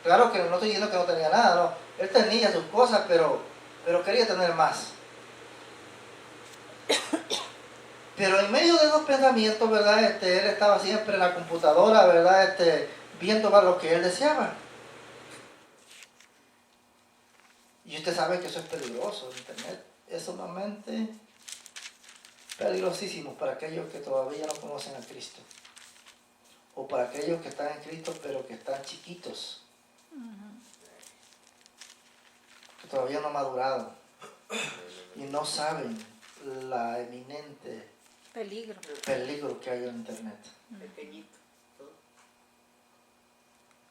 Claro que no estoy diciendo que no tenía nada, no. Él tenía sus cosas, pero quería tener más. Pero en medio de esos pensamientos, ¿verdad? Él estaba siempre en la computadora, ¿verdad? Viendo lo que él deseaba. Y usted sabe que eso es peligroso, el internet es sumamente peligrosísimo para aquellos que todavía no conocen a Cristo. O para aquellos que están en Cristo pero que están chiquitos. Que todavía no han madurado. Y no saben la eminente peligro que hay en internet. Pequeñito.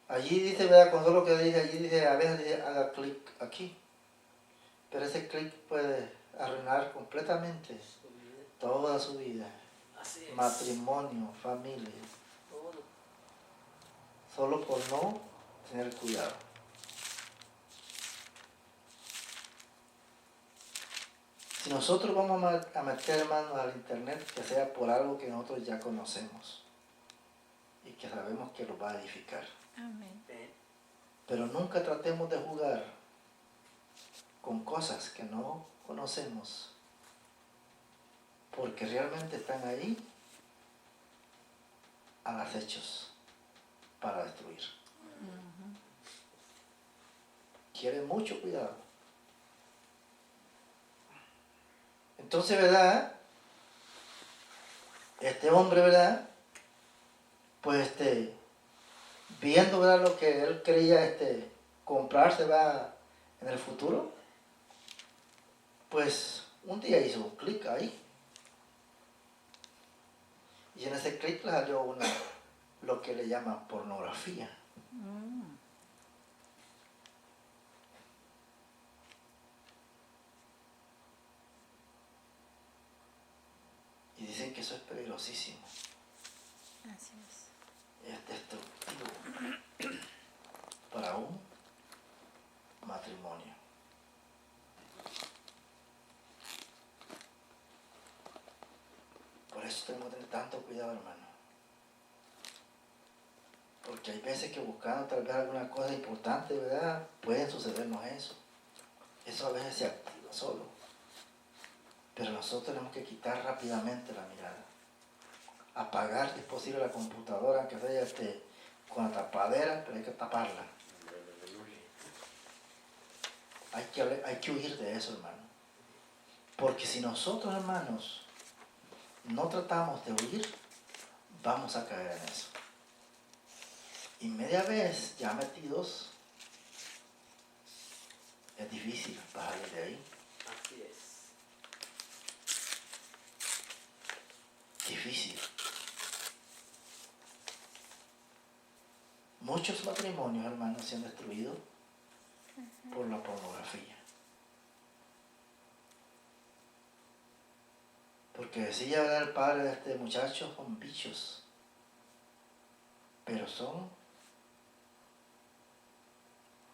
Allí dice, ¿verdad? Cuando lo que dice, allí dice, a veces dice, haga clic aquí. Pero ese clic puede arruinar completamente toda su vida. Así es. Matrimonio, familia. Todo. Solo por no tener cuidado. Si nosotros vamos a meter mano al internet, que sea por algo que nosotros ya conocemos y que sabemos que lo va a edificar. Amén. Pero nunca tratemos de jugar con cosas que no conocemos, porque realmente están ahí al acechos para destruir. Quiere mucho cuidado. Entonces, ¿verdad? Este hombre, ¿verdad? Pues viendo, ¿verdad? Lo que él quería comprarse, ¿verdad? En el futuro, pues un día hizo un clic ahí. Y en ese clic le salió lo que le llaman pornografía. Dicen que eso es peligrosísimo, Así es. es destructivo para un matrimonio. Por eso tenemos que tener tanto cuidado, hermano. Porque hay veces que buscando tal vez alguna cosa importante, ¿verdad? Puede sucedernos eso. Eso a veces se activa solo. Pero nosotros tenemos que quitar rápidamente la mirada. Apagar, si es posible, la computadora, aunque sea con la tapadera, pero hay que taparla. Hay que huir de eso, hermano. Porque si nosotros, hermanos, no tratamos de huir, vamos a caer en eso. Y media vez ya metidos, es difícil bajar de ahí. Así es. Difícil. Muchos matrimonios, hermanos, se han destruido por la pornografía. Porque decía, ¿verdad?, el padre de este muchacho, son bichos. Pero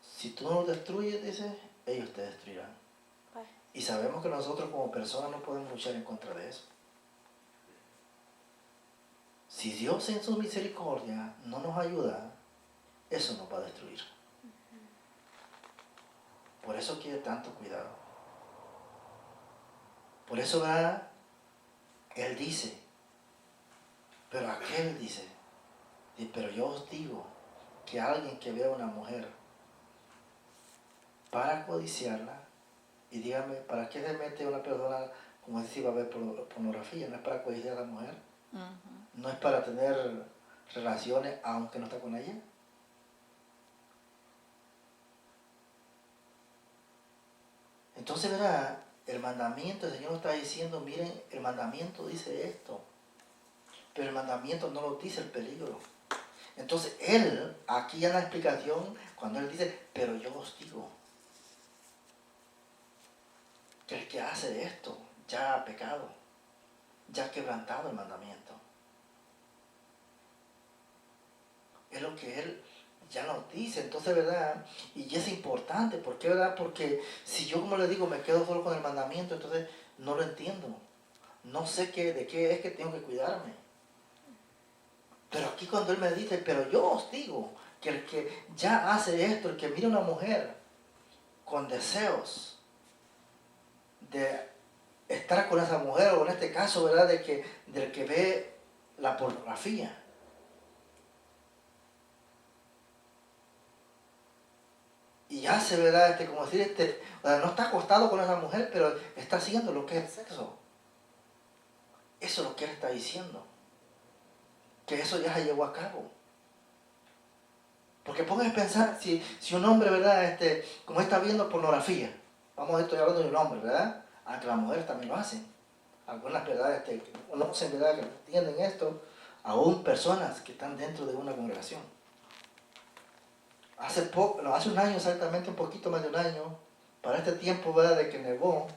si tú no los destruyes, dice, ellos te destruirán. Y sabemos que nosotros como personas no podemos luchar en contra de eso. Si Dios en su misericordia no nos ayuda, eso nos va a destruir. Por eso quiere tanto cuidado. Por eso, ¿verdad?, Él dice, pero aquel dice, pero yo os digo que alguien que vea a una mujer para codiciarla, y dígame, ¿para qué se mete una persona como si va a ver pornografía? No es para codiciar a la mujer, no es para tener relaciones aunque no está con ella. Entonces, verá, el mandamiento, el Señor nos está diciendo, miren, el mandamiento dice esto, pero el mandamiento no lo dice el peligro. Entonces, Él, aquí en la explicación, cuando Él dice, pero yo os digo, que el que hace esto ya ha pecado, ya ha quebrantado el mandamiento. Es lo que Él ya nos dice. Entonces, ¿verdad? Y es importante. ¿Por qué, verdad? Porque si yo, como le digo, me quedo solo con el mandamiento, entonces no lo entiendo. No sé de qué es que tengo que cuidarme. Pero aquí cuando Él me dice, pero yo os digo que el que ya hace esto, el que mira a una mujer con deseos de estar con esa mujer, o en este caso, ¿verdad?, del que ve la pornografía. Y hace, ¿verdad?, como decir, o sea, no está acostado con esa mujer, pero está haciendo lo que es el sexo. Eso es lo que Él está diciendo. Que eso ya se llevó a cabo. Porque pónganse a pensar, si un hombre, ¿verdad?, como está viendo pornografía, estoy hablando de un hombre, ¿verdad?, aunque las mujeres también lo hacen. Algunas, ¿verdad?, conocen, ¿verdad?, que no entienden esto, aún personas que están dentro de una congregación. Hace un año exactamente, un poquito más de un año, para este tiempo, ¿verdad?, de que nevó,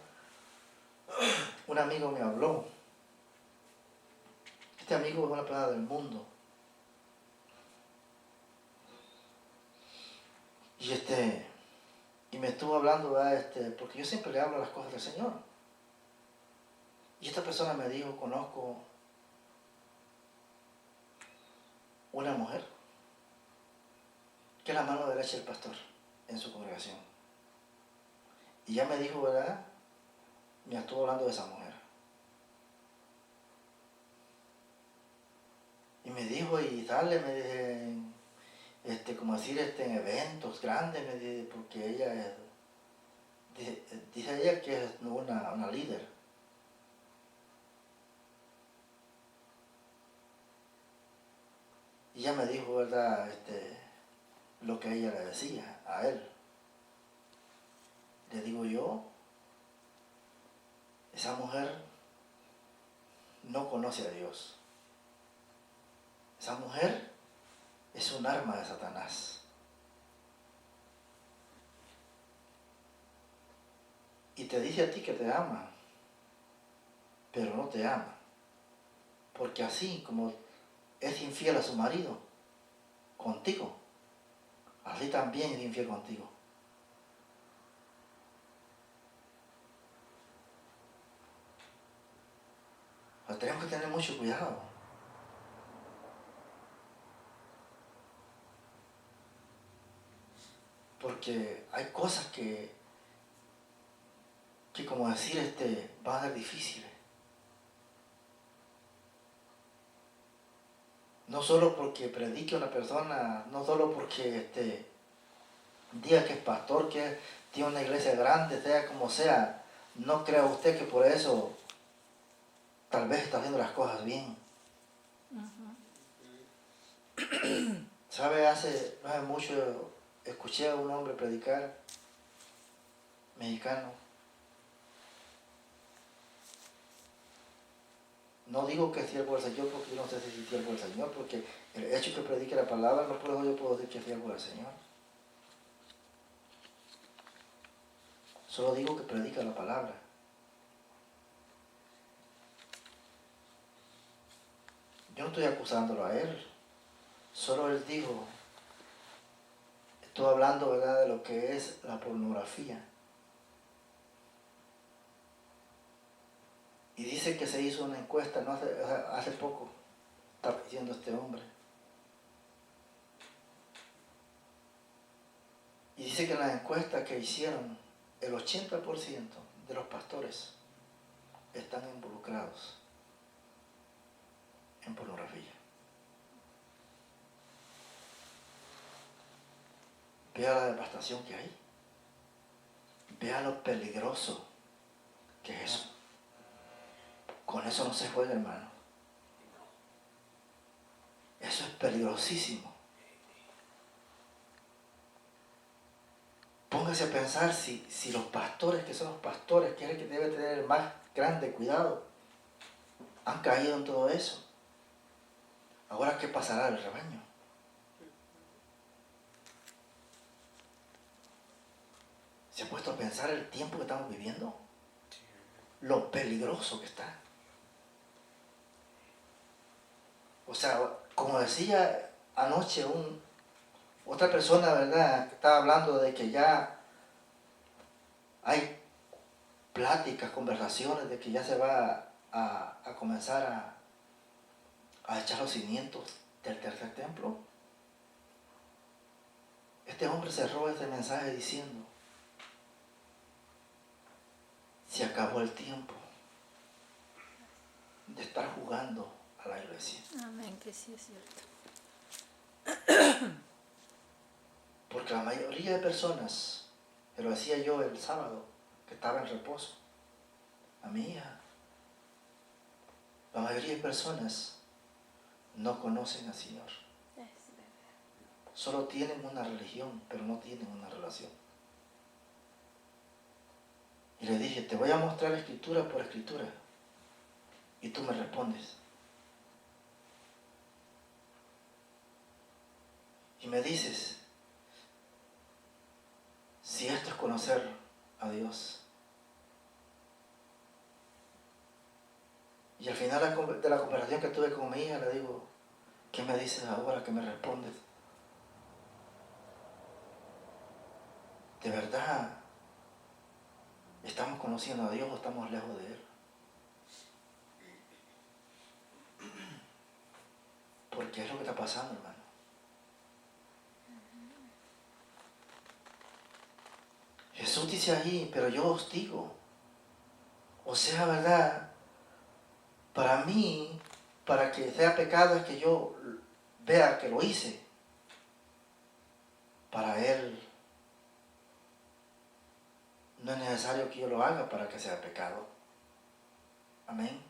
un amigo me habló. Este amigo es una persona del mundo. Y me estuvo hablando, ¿verdad?, porque yo siempre le hablo las cosas del Señor. Y esta persona me dijo, conozco una mujer que es la mano derecha del pastor en su congregación. Y ya me dijo, ¿verdad?, me estuvo hablando de esa mujer. Y me dijo, y dale, me dije, como decir, en eventos grandes, me dice, porque ella es, dice ella que es una líder. Y ella me dijo, ¿verdad?, lo que ella le decía a él. Le digo yo, esa mujer no conoce a Dios. Esa mujer es un arma de Satanás. Y te dice a ti que te ama, pero no te ama. Porque así como es infiel a su marido, contigo, así también es infiel contigo. Pero tenemos que tener mucho cuidado. Porque hay cosas que como decir, van a ser difíciles. No solo porque predique una persona, no solo porque diga que es pastor, que tiene una iglesia grande, sea como sea, no crea usted que por eso tal vez está haciendo las cosas bien. ¿Sabe? No hace mucho escuché a un hombre predicar, mexicano. No digo que es siervo del Señor porque yo no sé si es siervo del Señor, porque el hecho que predique la palabra no por eso yo puedo decir que es siervo del Señor. Solo digo que predica la palabra. Yo no estoy acusándolo a él. Solo él dijo, estoy hablando, ¿verdad?, de lo que es la pornografía. Y dice que se hizo una encuesta, no hace poco, está diciendo este hombre. Y dice que en la encuesta que hicieron, el 80% de los pastores están involucrados en pornografía. Vea la devastación que hay. Vea lo peligroso que es eso. Con eso no se juega, hermano. Eso es peligrosísimo. Póngase a pensar si los pastores, que son los pastores, que es el que debe tener el más grande cuidado, han caído en todo eso. Ahora, ¿qué pasará del rebaño? ¿Se ha puesto a pensar el tiempo que estamos viviendo? Lo peligroso que está. O sea, como decía anoche otra persona, ¿verdad?, que estaba hablando de que ya hay pláticas, conversaciones, de que ya se va a comenzar a echar los cimientos del tercer templo. Este hombre cerró ese mensaje diciendo, se acabó el tiempo de estar jugando a la iglesia. Amén, que sí es cierto. Porque la mayoría de personas, que lo decía yo el sábado, que estaba en reposo, a mi hija, la mayoría de personas no conocen al Señor. Solo tienen una religión, pero no tienen una relación. Y le dije, te voy a mostrar escritura por escritura. Y tú me respondes. Y me dices, si esto es conocer a Dios. Y al final de la conversación que tuve con mi hija, le digo, ¿qué me dices ahora que me respondes? ¿De verdad estamos conociendo a Dios o estamos lejos de Él? Porque es lo que está pasando, hermano. Jesús dice ahí, pero yo os digo, o sea, ¿verdad? Para mí, para que sea pecado es que yo vea que lo hice. Para Él no es necesario que yo lo haga para que sea pecado. Amén.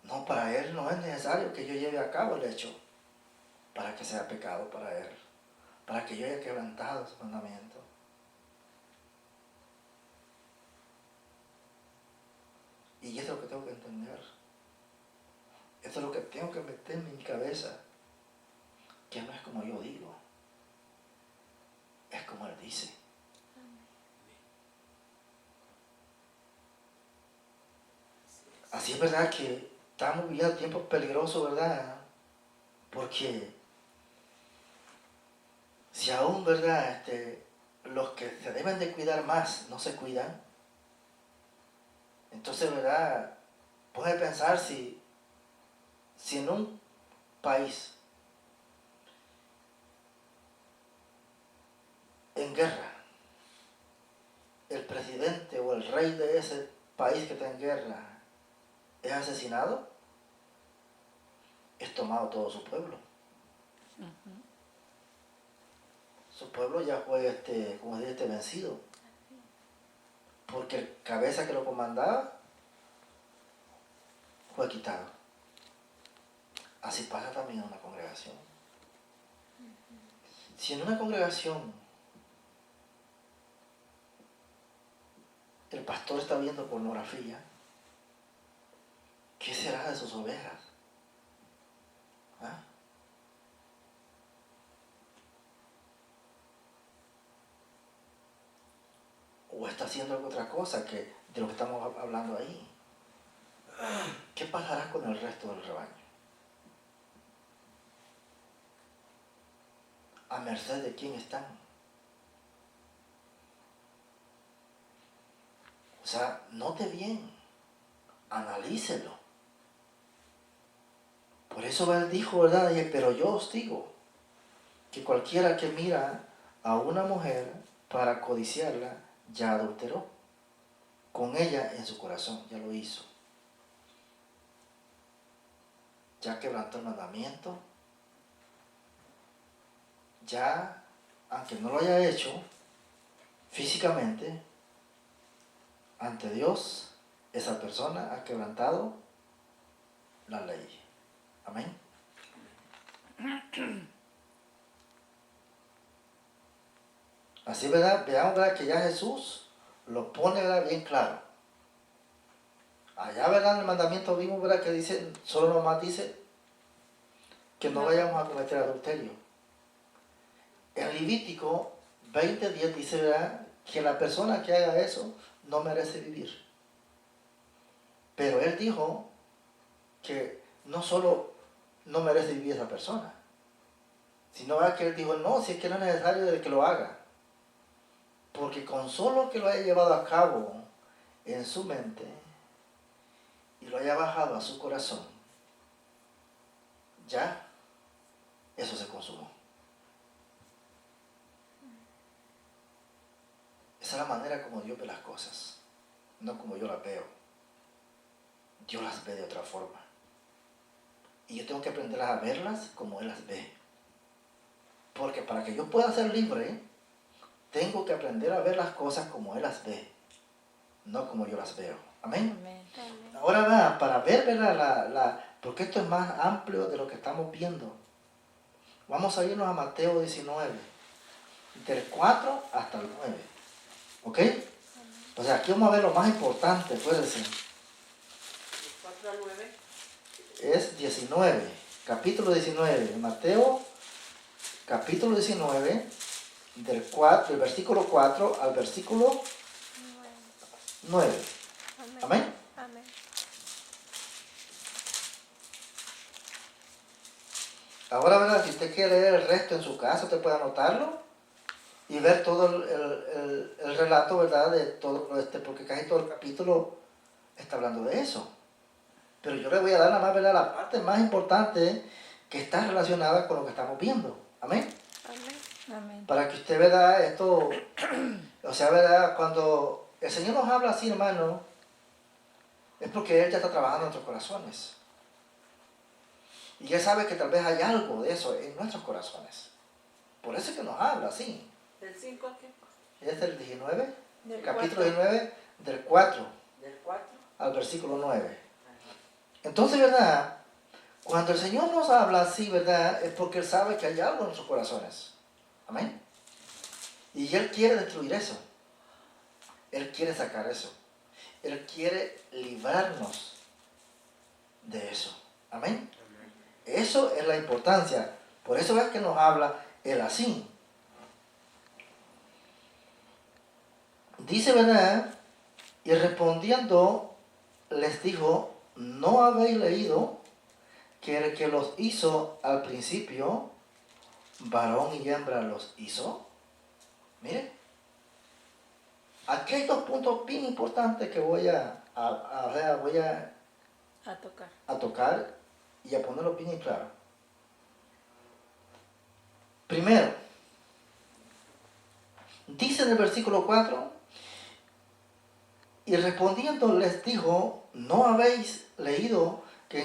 No, para Él no es necesario que yo lleve a cabo el hecho para que sea pecado para Él. Para que yo haya quebrantado su mandamiento. Y eso es lo que tengo que entender. Eso es lo que tengo que meter en mi cabeza. Que no es como yo digo. Es como Él dice. así es verdad que estamos viviendo tiempos peligrosos, ¿verdad? Porque si aún, ¿verdad? Los que se deben de cuidar más no se cuidan, entonces, ¿verdad? Puede pensar si en un país en guerra, el presidente o el rey de ese país que está en guerra es asesinado, es tomado todo su pueblo. Su pueblo ya fue, como se dice, vencido. Porque el cabeza que lo comandaba fue quitado. Así pasa también en una congregación. Si en una congregación el pastor está viendo pornografía, ¿qué será de sus ovejas? ¿Ah? O está haciendo alguna otra cosa que de lo que estamos hablando ahí. ¿Qué pasará con el resto del rebaño? ¿A merced de quién están? O sea, note bien, analícelo. Por eso él dijo, ¿verdad? Pero yo os digo que cualquiera que mira a una mujer para codiciarla, ya adulteró con ella en su corazón, ya lo hizo. Ya quebrantó el mandamiento, ya, aunque no lo haya hecho físicamente, ante Dios, esa persona ha quebrantado la ley. Amén. Así, ¿verdad? Veamos, ¿verdad? Que ya Jesús lo pone, ¿verdad? Bien claro. Allá, ¿verdad? En el mandamiento vimos, ¿verdad? Que dice, solo nomás dice que no vayamos a cometer adulterio. En Levítico 20:10 dice, ¿verdad? Que la persona que haga eso no merece vivir. Pero él dijo que no solo no merece vivir esa persona, sino que él dijo, no, si es que no es necesario de que lo haga. Porque con solo que lo haya llevado a cabo en su mente y lo haya bajado a su corazón, ya eso se consumó. Esa es la manera como Dios ve las cosas, no como yo las veo. Dios las ve de otra forma. Y yo tengo que aprender a verlas como Él las ve. Porque para que yo pueda ser libre, tengo que aprender a ver las cosas como Él las ve, no como yo las veo. Amén. Amén. Ahora va, para ver, ¿verdad? Porque esto es más amplio de lo que estamos viendo. Vamos a irnos a Mateo 19, del 4 hasta el 9. ¿Ok? O sea, aquí vamos a ver lo más importante, acuérdense. ¿De 4 a 9? Es 19, capítulo 19, Mateo, capítulo 19, del versículo 4 al versículo 9. Amén. Amén. Ahora, ¿verdad? Si usted quiere leer el resto en su casa, usted puede anotarlo y ver todo el relato, ¿verdad? De todo porque casi todo el capítulo está hablando de eso. Pero yo le voy a dar nada más, ¿verdad? La parte más importante que está relacionada con lo que estamos viendo. Amén. Amén. Para que usted vea esto, o sea, ¿verdad? Cuando el Señor nos habla así, hermano, es porque Él ya está trabajando en nuestros corazones. Y Él sabe que tal vez hay algo de eso en nuestros corazones. Por eso es que nos habla así. ¿Del 5 a qué? Es del 19, Del capítulo 4. 19, del 4 ¿Del 4? al versículo 9. Entonces, ¿verdad? Cuando el Señor nos habla así, ¿verdad? Es porque Él sabe que hay algo en nuestros corazones. Amén. Y Él quiere destruir eso. Él quiere sacar eso. Él quiere librarnos de eso. Amén. Eso es la importancia. Por eso es que nos habla Él así. Dice, ¿verdad? Y respondiendo, les dijo, ¿no habéis leído que el que los hizo al principio, varón y hembra los hizo? Mire, aquí hay dos puntos bien importantes que voy a tocar. tocar y a ponerlo bien en claro. Primero, dice en el versículo 4, y respondiendo les dijo, ¿no habéis leído que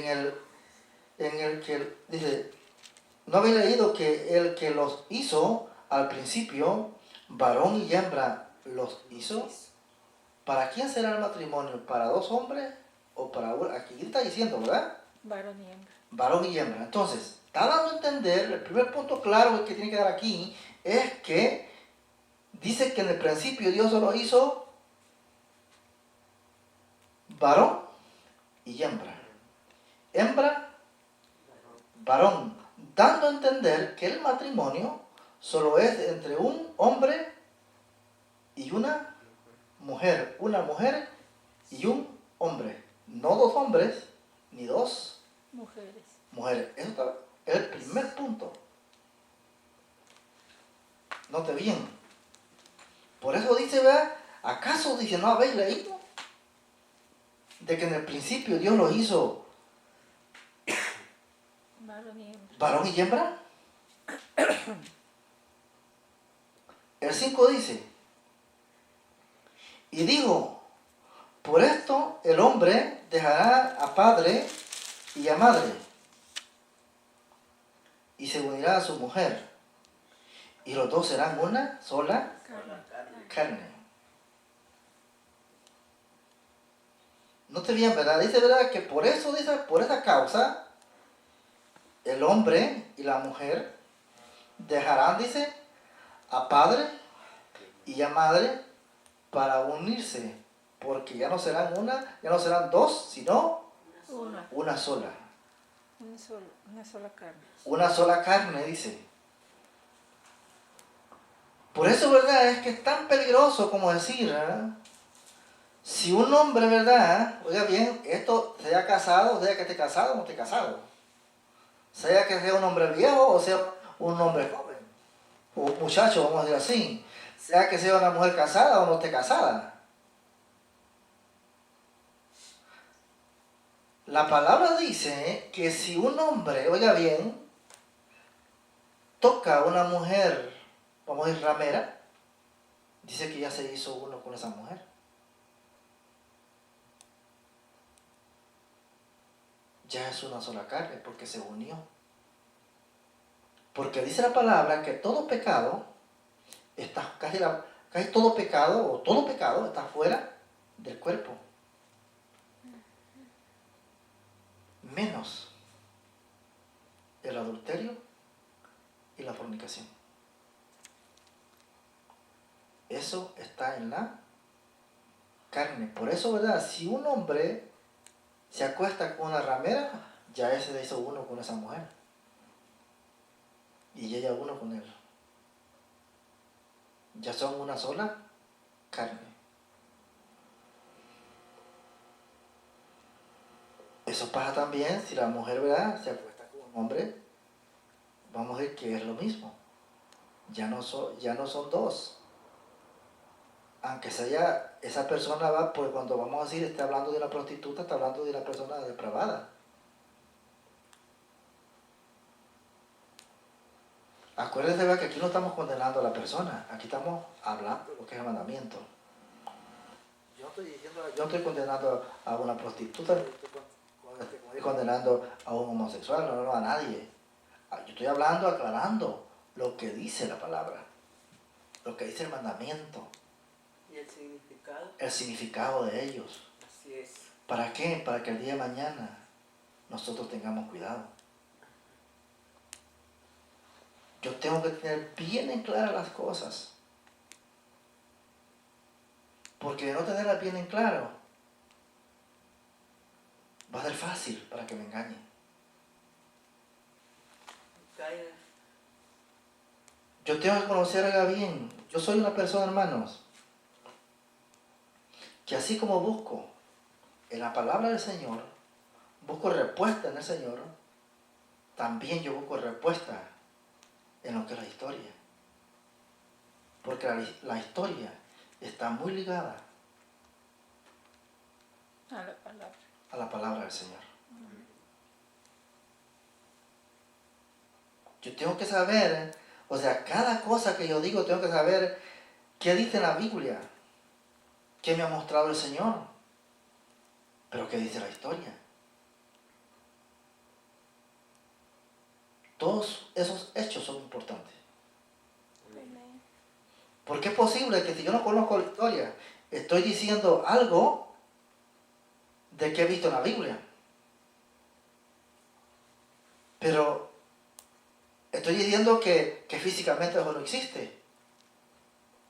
dice, no habéis leído que el que los hizo al principio, varón y hembra los hizo? ¿Para quién será el matrimonio? ¿Para dos hombres o para uno? Aquí está diciendo, ¿verdad? Varón y hembra. Varón y hembra. Entonces, está dando a entender, el primer punto claro que tiene que dar aquí es que dice que en el principio Dios solo hizo varón y hembra. Hembra, varón, dando a entender que el matrimonio solo es entre un hombre y una mujer y un hombre, no dos hombres ni dos mujeres. Eso es el primer punto. Note bien. Por eso dice, ¿verdad? ¿Acaso dice, no habéis leído? De que en el principio Dios los hizo varón y hembra. El 5 dice, y dijo, por esto el hombre dejará a padre y a madre, y se unirá a su mujer, y los dos serán una sola carne. Note bien, ¿verdad? Dice, ¿verdad? Que por eso, dice, por esa causa, el hombre y la mujer dejarán, dice, a padre y a madre para unirse, porque ya no serán ya no serán dos, sino una sola. Una sola carne. Una sola carne, dice. Por eso, ¿verdad? Es que es tan peligroso como decir, si un hombre, ¿verdad? Oiga bien, esto sea casado, sea que esté casado o no esté casado. Sea que sea un hombre viejo o sea un hombre joven. O un muchacho, vamos a decir así. Sea que sea una mujer casada o no esté casada. La palabra dice que si un hombre, oiga bien, toca a una mujer, vamos a decir ramera, dice que ya se hizo uno con esa mujer. Ya es una sola carne porque se unió. Porque dice la palabra que todo pecado, casi todo pecado, o todo pecado está fuera del cuerpo. Menos el adulterio y la fornicación. Eso está en la carne. Por eso, ¿verdad? Si un hombre se acuesta con una ramera, ya ese se hizo uno con esa mujer. Y ella uno con él. Ya son una sola carne. Eso pasa también si la mujer, ¿verdad?, se acuesta con un hombre. Vamos a decir que es lo mismo. Ya no son dos. Aunque sea esa persona, va, pues cuando vamos a decir, está hablando de una prostituta, está hablando de una persona depravada. Acuérdense, ¿verdad?, que aquí no estamos condenando a la persona, aquí estamos hablando de lo que es el mandamiento. Yo no estoy condenando a una prostituta, no estoy condenando a un homosexual, no, a nadie. Yo estoy hablando, aclarando lo que dice la palabra, lo que dice el mandamiento. ¿Y el significado? El significado de ellos. Así es. ¿Para qué? Para que el día de mañana nosotros tengamos cuidado. Yo tengo que tener bien en claras las cosas. Porque de no tenerlas bien en claro, va a ser fácil para que me engañen. Caiga. Yo tengo que conocerla bien. Yo soy una persona, hermanos, que así como busco en la palabra del Señor busco respuesta en el Señor, también yo busco respuesta en lo que es la historia. Porque la historia está muy ligada A la palabra del Señor. Yo tengo que saber, o sea, cada cosa que yo digo tengo que saber qué dice la Biblia, qué me ha mostrado el Señor, pero qué dice la historia. Todos esos hechos son importantes. Porque es posible que si yo no conozco la historia, estoy diciendo algo de que he visto en la Biblia. Pero estoy diciendo que físicamente eso no existe.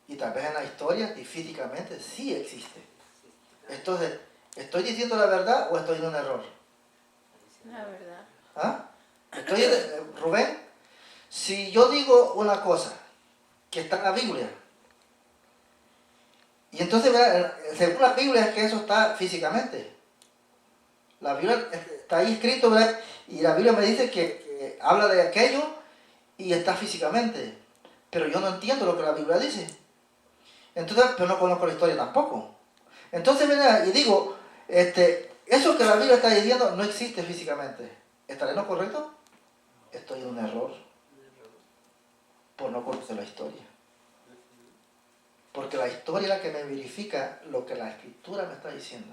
Y tal vez en la historia y físicamente sí existe. Entonces, ¿estoy diciendo la verdad o estoy en un error? La verdad. ¿Ah? Rubén, si yo digo una cosa que está en la Biblia, y entonces, según la Biblia es que eso está físicamente. La Biblia está ahí escrito, ¿verdad? Y la Biblia me dice que habla de aquello y está físicamente. Pero yo no entiendo lo que la Biblia dice. Entonces, pero no conozco la historia tampoco. Entonces, ¿verdad? Y digo, eso que la Biblia está diciendo no existe físicamente. ¿Estaré en lo correcto? Estoy en un error por no conocer la historia. Porque la historia es la que me verifica lo que la Escritura me está diciendo.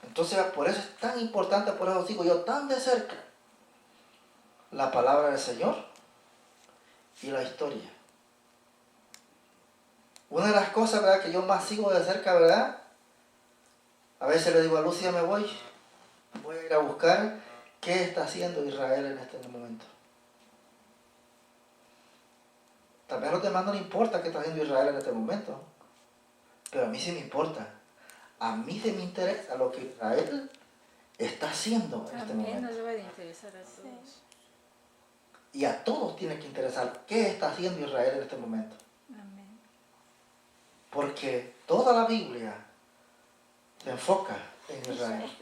Entonces, por eso es tan importante, por eso sigo yo tan de cerca la palabra del Señor y la historia. Una de las cosas, ¿verdad?, que yo más sigo de cerca, ¿verdad? A veces le digo a Lucia, voy a ir a buscar qué está haciendo Israel en este momento. Tal vez a los demás no le importa qué está haciendo Israel en este momento, pero a mí sí me importa. A mí sí me interesa lo que Israel está haciendo en este También nos momento. debe de interesar a todos. Y a todos tiene que interesar qué está haciendo Israel en este momento. Amén. Porque toda la Biblia se enfoca en Israel.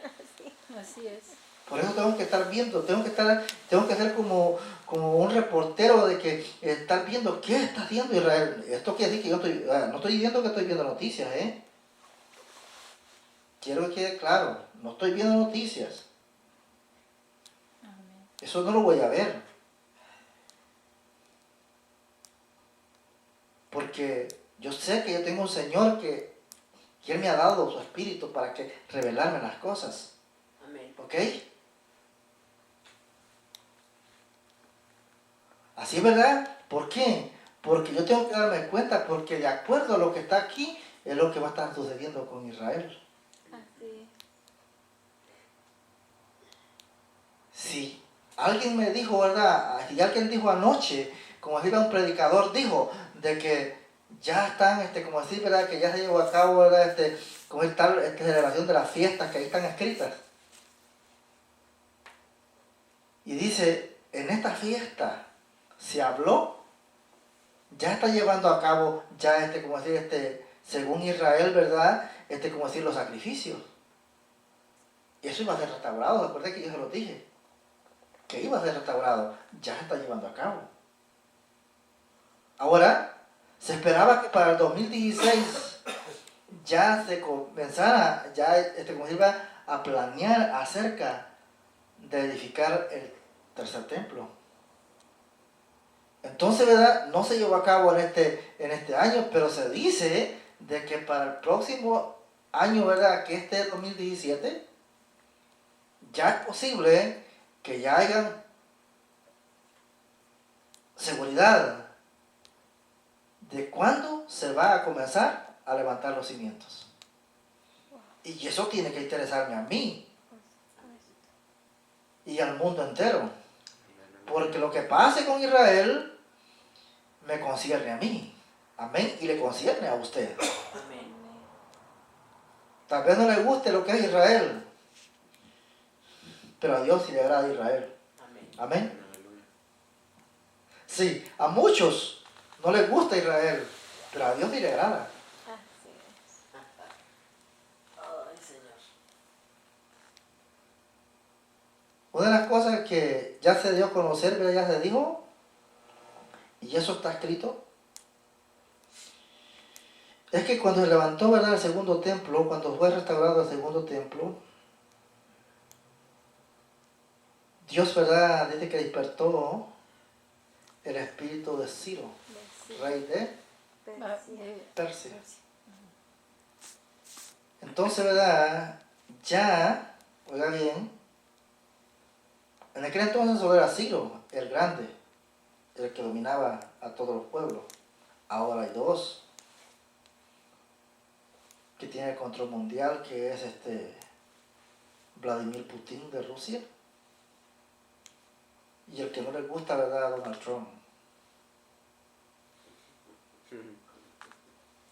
Así es. Por eso tengo que estar viendo, tengo que ser como un reportero de que estar viendo qué está haciendo Israel. Esto quiere decir que yo no estoy diciendo que estoy viendo noticias, ¿eh? Quiero que quede claro, no estoy viendo noticias. Amén. Eso no lo voy a ver. Porque yo sé que yo tengo un Señor que Él me ha dado su espíritu para que revelarme las cosas. Amén. ¿Ok? Así, ¿verdad? ¿Por qué? Porque yo tengo que darme cuenta, porque de acuerdo a lo que está aquí, es lo que va a estar sucediendo con Israel. Así. Si alguien me dijo, ¿verdad? Si alguien dijo anoche, como decía un predicador, dijo, de que ya están, como decir, ¿verdad? Que ya se llevó a cabo, ¿verdad? Como esta celebración de las fiestas que ahí están escritas. Y dice, en esta fiesta se habló, ya está llevando a cabo, ya como decir, según Israel, ¿verdad? Como decir, los sacrificios. Y eso iba a ser restaurado, recuerden que yo se lo dije, que iba a ser restaurado, ya se está llevando a cabo. Ahora, se esperaba que para el 2016 ya se comenzara, ya como se iba a planear acerca de edificar el tercer templo. Entonces, ¿verdad? No se llevó a cabo en este año, pero se dice de que para el próximo año, ¿verdad? Que este es 2017, ya es posible que ya hayan seguridad de cuándo se va a comenzar a levantar los cimientos. Y eso tiene que interesarme a mí y al mundo entero. Porque lo que pase con Israel me concierne a mí. Amén. Y le concierne a usted. Amén. Tal vez no le guste lo que es Israel, pero a Dios sí le agrada Israel. Amén. Amén. Sí, a muchos no les gusta Israel, pero a Dios sí le agrada. Así es. Ay, Señor. Una de las cosas que ya se dio a conocer, ¿verdad? Ya se dijo, y eso está escrito, es que cuando se levantó, ¿verdad?, el segundo templo, cuando fue restaurado el segundo templo, Dios, ¿verdad?, dice que despertó el espíritu de Ciro, rey de Persia. Entonces, ¿verdad?, ya, oiga bien, en aquel entonces solo era Ciro, el grande, el que dominaba a todos los pueblos. Ahora hay dos que tienen el control mundial, que es Vladimir Putin de Rusia, y el que no le gusta, ¿verdad?, Donald Trump.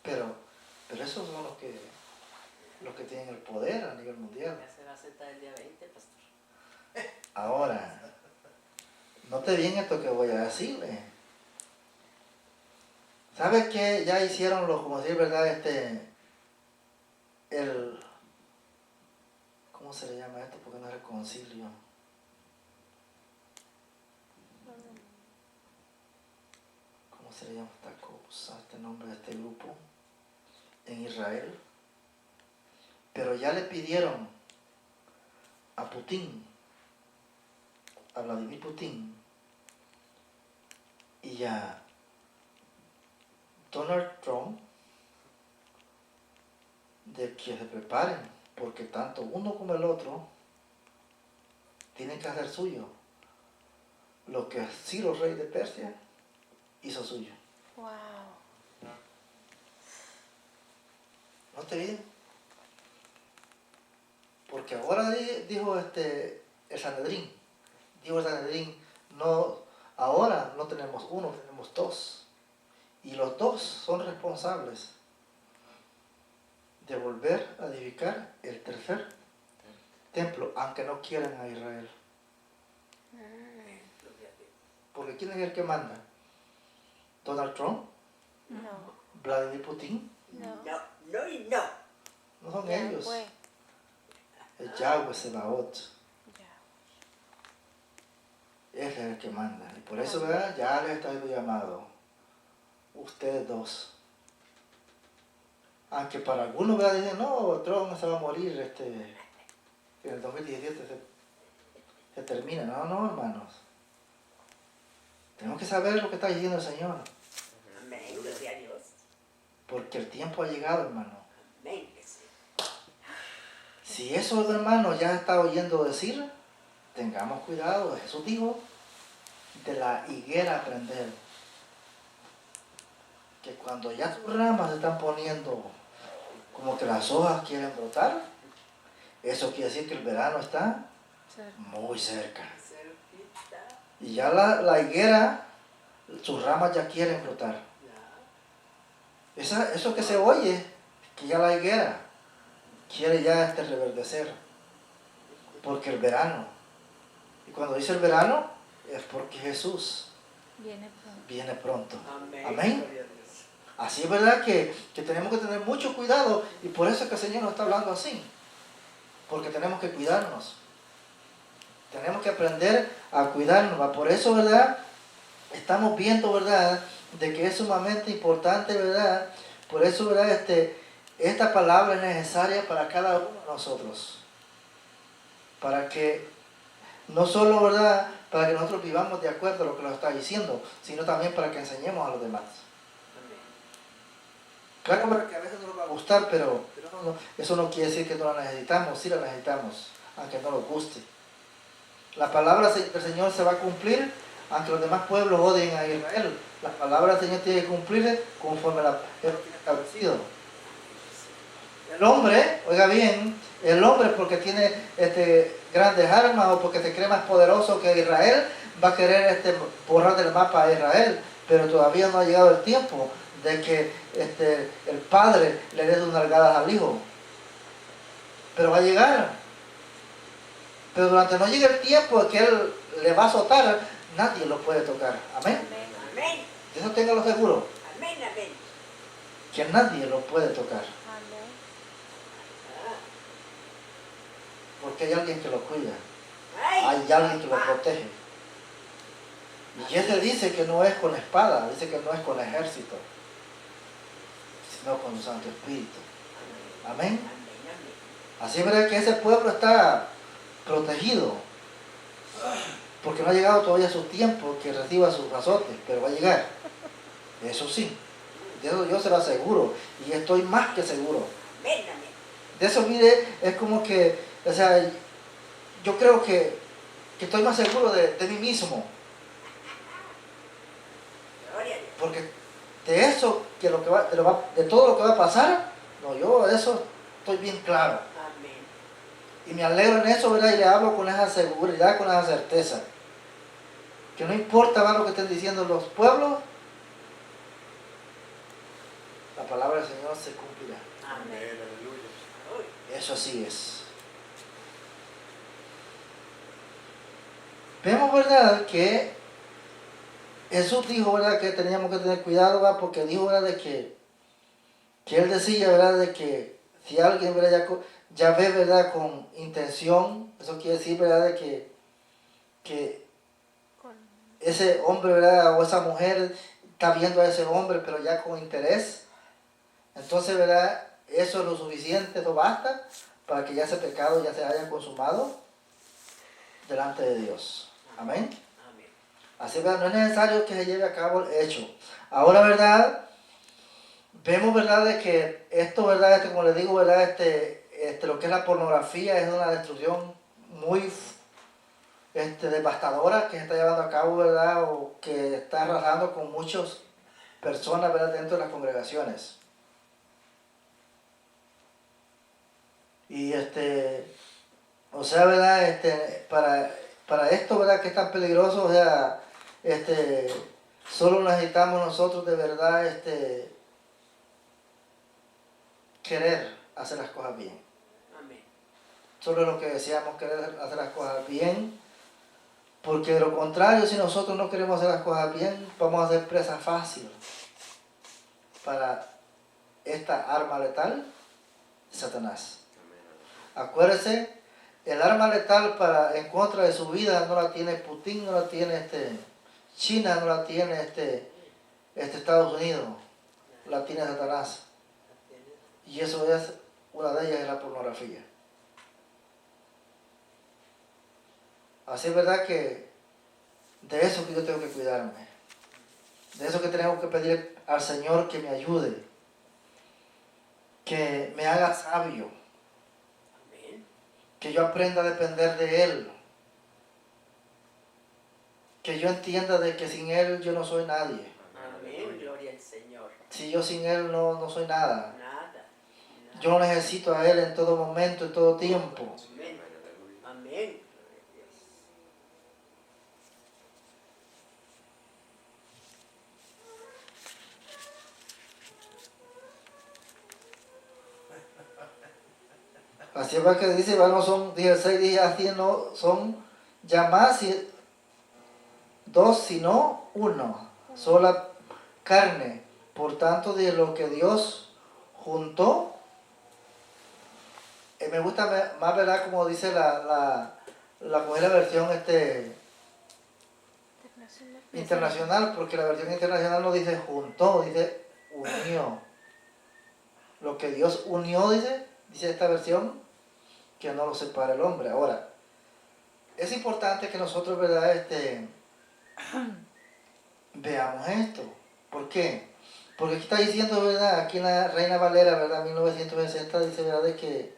Pero esos son los que tienen el poder a nivel mundial. Ya se va a sentar el día 20, pastor. Ahora, note bien esto que voy a decirle. ¿Sabes qué? Ya hicieron los, como decir, ¿verdad? ¿Cómo se le llama esto? Porque no es el concilio. ¿Cómo se le llama esta cosa? Este nombre de este grupo en Israel. Pero ya le pidieron a Putin, a Vladimir Putin y a Donald Trump de que se preparen, porque tanto uno como el otro tienen que hacer suyo lo que Ciro, rey de Persia, hizo suyo. Wow. ¿No te bien? Porque ahora dijo el Sanedrín, no, ahora no tenemos uno, tenemos dos. Y los dos son responsables de volver a edificar el tercer templo, aunque no quieran a Israel. Porque ¿quién es el que manda? ¿Donald Trump? No. ¿Vladimir Putin? No. No y no. No son Ya ellos. fue. Es Yahweh Sebaot. Ya. Él es el que manda. Y por eso, ¿verdad?, ya les está llamado. Ustedes dos. Aunque para algunos, ¿verdad?, dicen, no, Trump se va a morir, en el 2017 se termina. No, no, hermanos. Tenemos que saber lo que está diciendo el Señor. Amén, gloria a Dios. Porque el tiempo ha llegado, hermano. Amén, que sí. Si eso, hermano, ya está oyendo decir, tengamos cuidado. Jesús dijo, de la higuera aprender. Que cuando ya sus ramas se están poniendo como que las hojas quieren brotar, eso quiere decir que el verano está muy cerca. Cerquita. Y ya la higuera, sus ramas ya quieren brotar. Ya. Eso que se oye, que ya la higuera quiere ya reverdecer, porque el verano. Y cuando dice el verano, es porque Jesús Viene pronto. viene pronto. Amén. Amén. Gloria a Dios. Así es verdad que tenemos que tener mucho cuidado, y por eso es que el Señor nos está hablando así, porque tenemos que cuidarnos. Tenemos que aprender a cuidarnos. Por eso, ¿verdad?, estamos viendo, ¿verdad?, de que es sumamente importante, ¿verdad? Por eso, ¿verdad?, esta palabra es necesaria para cada uno de nosotros. Para que, no solo, ¿verdad?, para que nosotros vivamos de acuerdo a lo que nos está diciendo, sino también para que enseñemos a los demás. Amén. Claro, porque a veces no nos va a gustar, pero eso no quiere decir que no la necesitamos. Sí la necesitamos, aunque no nos guste. La palabra del Señor se va a cumplir, aunque los demás pueblos odien a Israel. La palabra del Señor tiene que cumplirse conforme Él tiene establecido. El hombre, oiga bien, el hombre porque tiene grandes armas o porque se cree más poderoso que Israel, va a querer borrar del mapa a Israel, pero todavía no ha llegado el tiempo de que el padre le dé sus nalgadas al hijo. Pero va a llegar. Pero durante no llegue el tiempo que él le va a azotar, nadie lo puede tocar. Amén. Amén. De eso téngalo seguro, Amén, amén. que nadie lo puede tocar. Amén. Ah, Porque hay alguien que lo cuida. hay alguien que lo protege. Y ese dice que no es con espada, dice que no es con ejército, sino con su Santo Espíritu. Amén. Así es verdad que ese pueblo está protegido, porque no ha llegado todavía su tiempo que reciba sus azotes, pero va a llegar. Eso sí, de eso yo se lo aseguro, y estoy más que seguro. De eso, mire, es como que, o sea, yo creo que estoy más seguro de mí mismo, porque de eso, que lo que de todo lo que va a pasar, no, yo de eso estoy bien claro. Y me alegro en eso, ¿verdad? Y le hablo con esa seguridad, con esa certeza. Que no importa más lo que estén diciendo los pueblos, la palabra del Señor se cumplirá. Eso así es. Vemos, ¿verdad?, que Jesús dijo, ¿verdad?, que teníamos que tener cuidado, ¿verdad?, porque dijo, ¿verdad?, de que Él decía, ¿verdad?, de que si alguien, ¿verdad?, ya ve, ¿verdad?, con intención, eso quiere decir, ¿verdad?, de que ese hombre, ¿verdad?, o esa mujer está viendo a ese hombre, pero ya con interés, entonces, ¿verdad?, eso es lo suficiente, no basta para que ya ese pecado ya se haya consumado delante de Dios. Amén. Así, ¿verdad?, no es necesario que se lleve a cabo el hecho. Ahora, ¿verdad?, vemos, ¿verdad?, de que esto, ¿verdad?, como les digo, ¿verdad?, lo que es la pornografía es una destrucción muy devastadora que se está llevando a cabo, ¿verdad?, o que está arrasando con muchas personas, ¿verdad?, dentro de las congregaciones. Y o sea, ¿verdad?, para esto, ¿verdad?, que es tan peligroso, o sea, solo necesitamos nosotros de verdad, querer hacer las cosas bien. Solo es lo que deseamos, querer hacer las cosas bien, porque de lo contrario, si nosotros no queremos hacer las cosas bien, vamos a ser presa fácil para esta arma letal de Satanás. Acuérdese, el arma letal en contra de su vida no la tiene Putin, no la tiene China, no la tiene Estados Unidos, la tiene Satanás. Y eso es, una de ellas es la pornografía. Así es verdad que de eso que yo tengo que cuidarme. De eso que tenemos que pedir al Señor que me ayude. Que me haga sabio. Que yo aprenda a depender de Él. Que yo entienda de que sin Él yo no soy nadie. Gloria al Señor. Si yo sin Él no soy nada. Yo lo necesito a Él en todo momento, en todo tiempo. Amén. Así es que dice, no son 16 días, así no son ya más dos, sino uno, sola carne. Por tanto, de lo que Dios juntó, me gusta más, ¿verdad?, como dice la versión internacional, porque la versión internacional no dice juntó, dice unió. Lo que Dios unió, dice esta versión, que no lo separa el hombre. Ahora, es importante que nosotros, ¿verdad?, veamos esto. ¿Por qué? Porque aquí está diciendo, ¿verdad?, aquí en la Reina Valera, ¿verdad?, 1960, dice, ¿verdad?, de que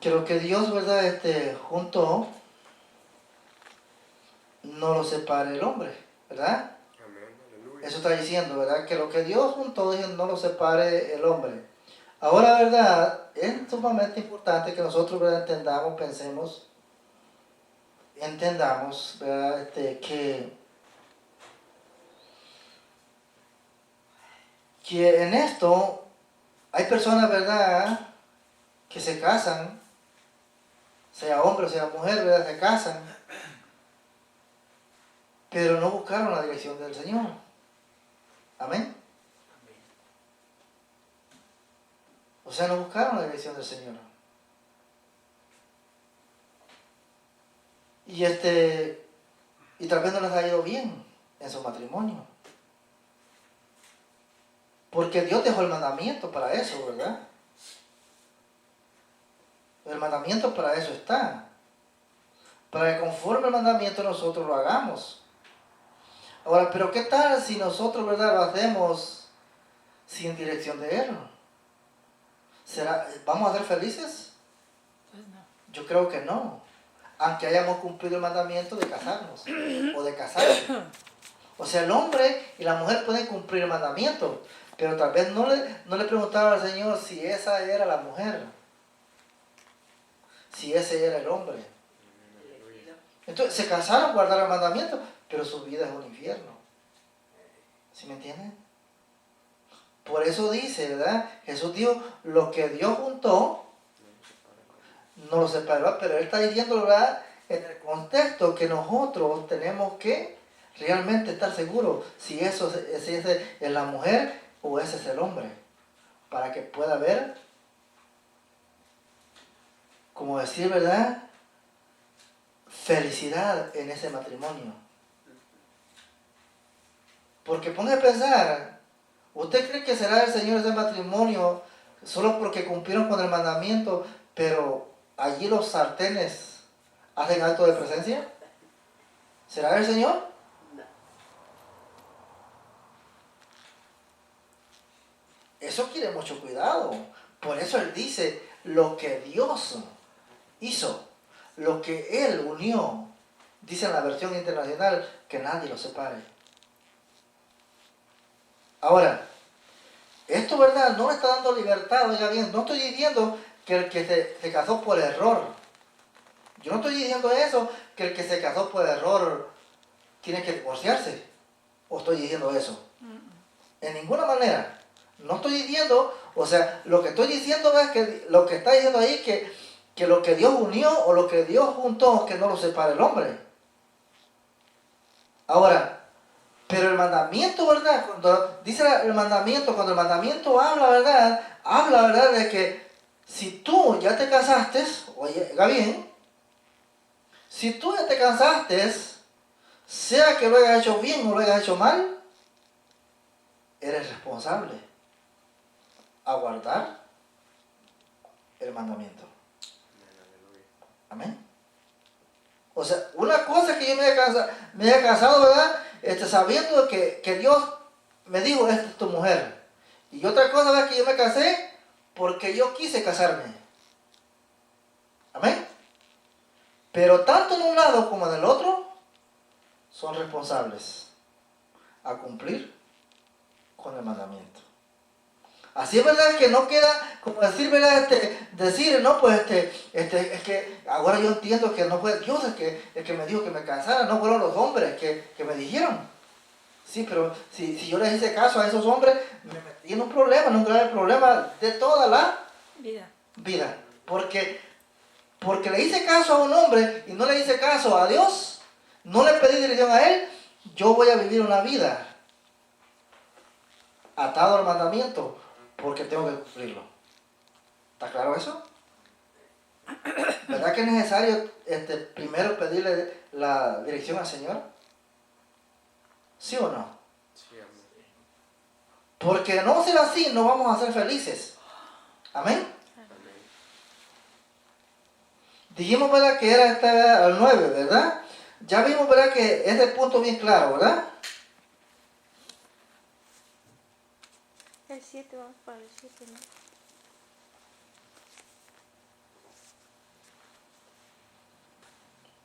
lo que Dios, ¿verdad?, juntó, no lo separe el hombre, ¿verdad? Eso está diciendo, ¿verdad?, que lo que Dios juntó, dice, no lo separe el hombre. Ahora, ¿verdad?, es sumamente importante que nosotros, ¿verdad?, entendamos, ¿verdad?, que en esto hay personas, ¿verdad?, que se casan, sea hombre o sea mujer, ¿verdad?, se casan, pero no buscaron la dirección del Señor. Amén. O sea, no buscaron la dirección del Señor. y tal vez no les ha ido bien en su matrimonio. Porque Dios dejó el mandamiento para eso, ¿verdad? El mandamiento para eso está. Para que conforme al mandamiento nosotros lo hagamos. Ahora, pero ¿qué tal si nosotros, verdad, lo hacemos sin dirección de Él? ¿Vamos a ser felices? Pues no. Yo creo que no. Aunque hayamos cumplido el mandamiento de casarnos o de casarse. O sea, el hombre y la mujer pueden cumplir el mandamiento, pero tal vez no le preguntaron al Señor si esa era la mujer, si ese era el hombre. Entonces se casaron, guardaron el mandamiento, pero su vida es un infierno. ¿Sí me entienden? Por eso dice, ¿verdad? Jesús dijo, lo que Dios juntó, no lo separó, pero Él está diciendo, ¿verdad? En el contexto que nosotros tenemos que realmente estar seguros si ese es la mujer o ese es el hombre, para que pueda haber, como decir, ¿verdad?, felicidad en ese matrimonio. Porque ponga a pensar, ¿usted cree que será el Señor ese matrimonio solo porque cumplieron con el mandamiento, pero allí los sartenes hacen acto de presencia? ¿Será el Señor? No. Eso quiere mucho cuidado. Por eso Él dice, lo que Dios hizo, lo que Él unió, dice en la versión internacional, que nadie lo separe. Ahora, esto, ¿verdad?, no le está dando libertad, oiga bien, no estoy diciendo que el que se casó por error. Yo no estoy diciendo eso, que el que se casó por error tiene que divorciarse. ¿O estoy diciendo eso? En ninguna manera. No estoy diciendo, o sea, lo que estoy diciendo es que lo que está diciendo ahí, que lo que Dios unió o lo que Dios juntó, que no lo separe el hombre. Ahora, pero el mandamiento, ¿verdad? Cuando dice el mandamiento, cuando el mandamiento habla, ¿verdad? De que si tú ya te casaste, oiga bien, si tú ya te casaste, sea que lo hayas hecho bien o lo hayas hecho mal, eres responsable a guardar el mandamiento. Amén. O sea, una cosa es que yo me haya casado, ¿verdad? Sabiendo que Dios me dijo, esta es tu mujer. Y otra cosa es que yo me casé porque yo quise casarme. Amén. Pero tanto en un lado como en el otro, son responsables a cumplir con el mandamiento. Así es, verdad, que no queda como decir, ¿verdad? Decir, no, pues es que ahora yo entiendo que no fue Dios el que me dijo que me casara, no fueron los hombres que me dijeron. Sí, pero si yo les hice caso a esos hombres, me metí en un problema, en un grave problema de toda la vida. Porque le hice caso a un hombre y no le hice caso a Dios, no le pedí dirección a Él, yo voy a vivir una vida atado al mandamiento, porque tengo que cumplirlo. ¿Está claro eso? ¿Verdad que es necesario primero pedirle la dirección al Señor? ¿Sí o no? Sí, amén. Porque de no ser así, no vamos a ser felices. Amén. Amén. Dijimos, ¿verdad?, que era al 9, ¿verdad? Ya vimos, ¿verdad?, que es el punto bien claro, ¿verdad? El 7, vamos para el 7, ¿no?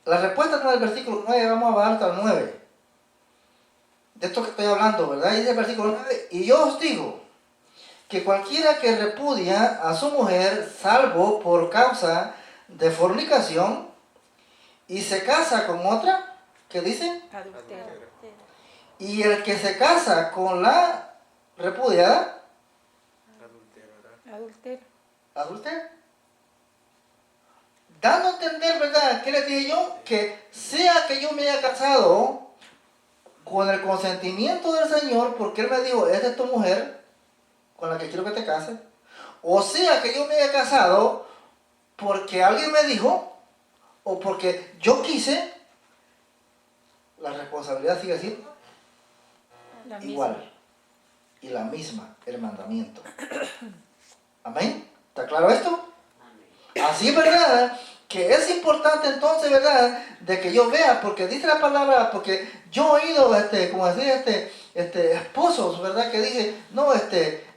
La respuesta está en el versículo 9, vamos a bajar hasta el 9. De esto que estoy hablando, ¿verdad? Y dice el versículo 9, y yo os digo que cualquiera que repudia a su mujer, salvo por causa de fornicación, y se casa con otra, ¿qué dice? Adulterio. Y el que se casa con la repudiada, Adulterará. adultera. Dando a entender, ¿verdad? ¿Qué les dije yo? Que sea que yo me haya casado con el consentimiento del Señor, porque Él me dijo, esta es tu mujer con la que quiero que te cases, o sea que yo me haya casado porque alguien me dijo, o porque yo quise, la responsabilidad sigue siendo La misma. igual y la misma, el mandamiento. Amén. ¿Está claro esto? Amén. Así es verdad que es importante entonces, ¿verdad? De que yo vea, porque dice la palabra, porque yo he oído, como decir, esposos, ¿verdad? Que dicen, no,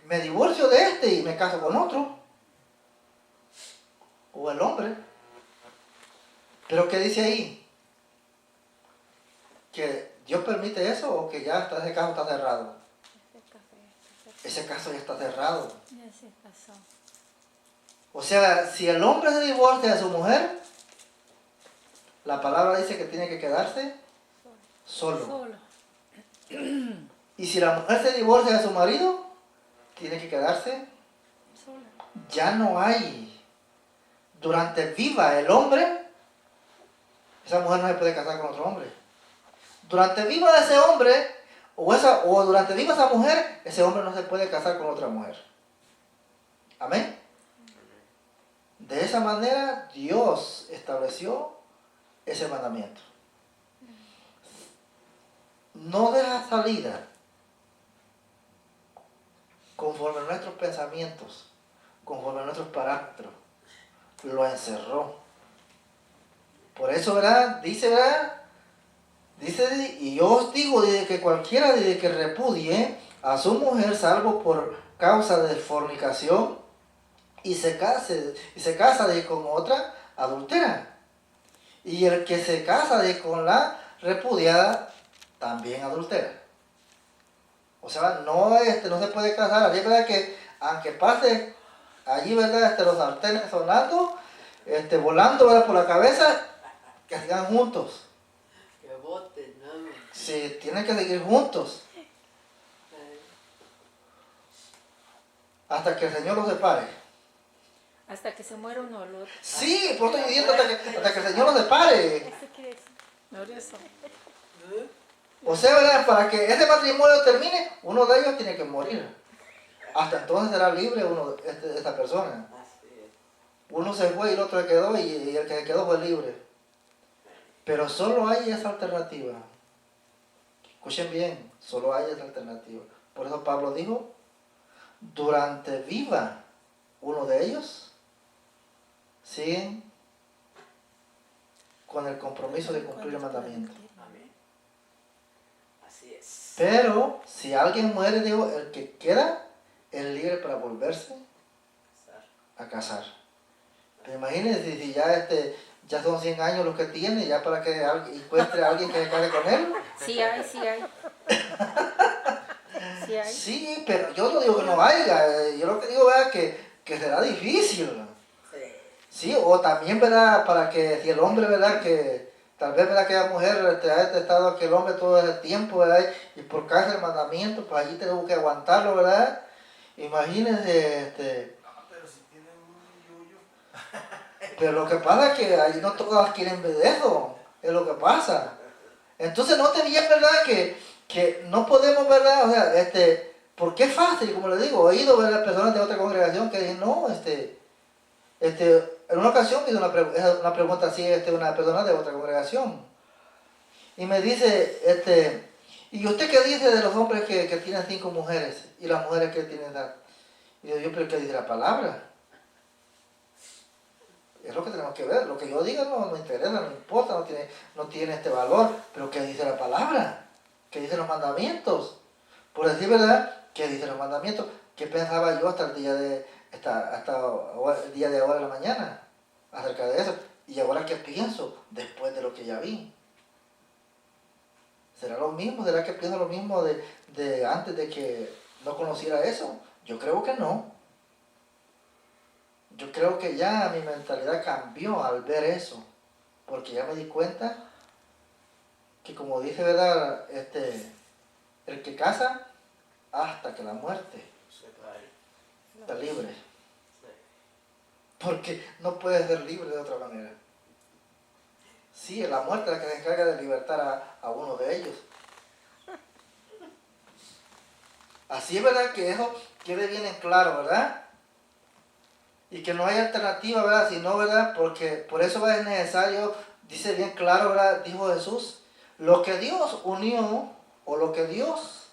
me divorcio de este y me caso con otro. O el hombre. Pero ¿qué dice ahí? ¿Que Dios permite eso o que ya ese caso está cerrado? Ese caso ya está cerrado. Ya se pasó. O sea, si el hombre se divorcia de su mujer, la palabra dice que tiene que quedarse solo. Solo. Y si la mujer se divorcia de su marido, tiene que quedarse. Solo. Ya no hay. Durante viva el hombre, esa mujer no se puede casar con otro hombre. Durante viva ese hombre, o durante viva esa mujer, ese hombre no se puede casar con otra mujer. Amén. De esa manera Dios estableció ese mandamiento. No deja salida conforme a nuestros pensamientos, conforme a nuestros parámetros. Lo encerró. Por eso, ¿verdad? Dice, ¿verdad? Dice, y yo os digo de que cualquiera de que repudie a su mujer salvo por causa de fornicación y se casa con otra adultera. Y el que se casa con la repudiada también adultera. O sea, no se puede casar. Así es verdad que aunque pase allí, ¿verdad? Los sartenes sonando, volando, ¿verdad? Por la cabeza, que sigan juntos. Que voten, ¿no? Sí, tienen que seguir juntos hasta que el Señor los separe. Hasta que se muera uno o el otro. Sí, por eso estoy diciendo hasta que el Señor los separe. Eso quiere decir. Por eso. ¿Eh? O sea, ¿verdad? Para que ese matrimonio termine, uno de ellos tiene que morir. Hasta entonces será libre esta persona. Así es. Uno se fue y el otro se quedó y el que se quedó fue libre. Pero solo hay esa alternativa. Escuchen bien, solo hay esa alternativa. Por eso Pablo dijo, durante viva uno de ellos, siguen con el compromiso de cumplir el mandamiento. Amén. Así es. Pero si alguien muere, digo, el que queda es libre para volverse Casar. a casar. Pero imagínense si ya son 100 años los que tiene, ya para que encuentre a alguien que se case con él. Sí hay, sí hay. Sí hay. Sí, pero yo no digo que no haya, yo lo que digo es que será difícil. Sí. Sí, o también, ¿verdad? Para que si el hombre, ¿verdad? Que tal vez, ¿verdad? Que la mujer haya detestado a aquel hombre todo ese tiempo, ¿verdad? Y por causa del mandamiento, pues allí tengo que aguantarlo, ¿verdad? Imagínense, Pero si tienen un yuyo. pero lo que pasa es que ahí no todas quieren ver eso, es lo que pasa. Entonces note bien, ¿verdad? Que no podemos, ¿verdad? O sea, porque es fácil, como le digo, he oído, ¿verdad? Personas de otra congregación que dicen, no, en una ocasión hice una pregunta así, una persona de otra congregación. Y me dice, ¿y usted qué dice de los hombres que tienen 5 mujeres y las mujeres que tienen edad? Y yo, ¿pero qué dice la palabra? Es lo que tenemos que ver. Lo que yo diga no me interesa, no me importa, no tiene este valor. Pero ¿qué dice la palabra? ¿Qué dicen los mandamientos? Por decir verdad, ¿qué dicen los mandamientos? ¿Qué pensaba yo hasta el día de ahora de la mañana acerca de eso? Y ahora ¿qué pienso después de lo que ya vi? ¿Será lo mismo? ¿Será que pienso lo mismo de antes de que no conociera eso? Yo creo que no. Yo creo que ya mi mentalidad cambió al ver eso, porque ya me di cuenta que como dice, ¿verdad? El que casa hasta que la muerte Separe. está libre, Sí. porque no puede ser libre de otra manera. Sí, la muerte es la que se encarga de libertar a uno de ellos. Así es verdad que eso quede bien en claro, ¿verdad? Y que no hay alternativa, ¿verdad? Sino, ¿verdad? Porque por eso es necesario, dice bien claro, ¿verdad? Dijo Jesús, Lo que Dios unió, o lo que Dios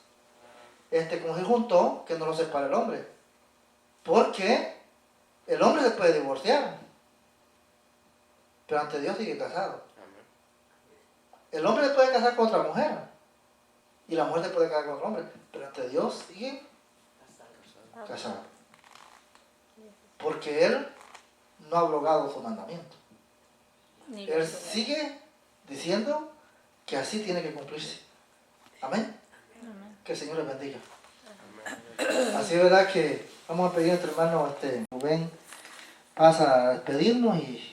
como se juntó, que no lo separe el hombre. Porque el hombre se puede divorciar, pero ante Dios sigue casado. Amén. El hombre se puede casar con otra mujer, y la mujer se puede casar con otro hombre, pero ante Dios sigue Hasta casado. Porque Él no ha abrogado su mandamiento. Ni Él lo tuve. sigue diciendo que así tiene que cumplirse. Amén. Amén. Que el Señor les bendiga. Amén. Así es verdad que vamos a pedir a nuestro hermano Rubén pasa a despedirnos y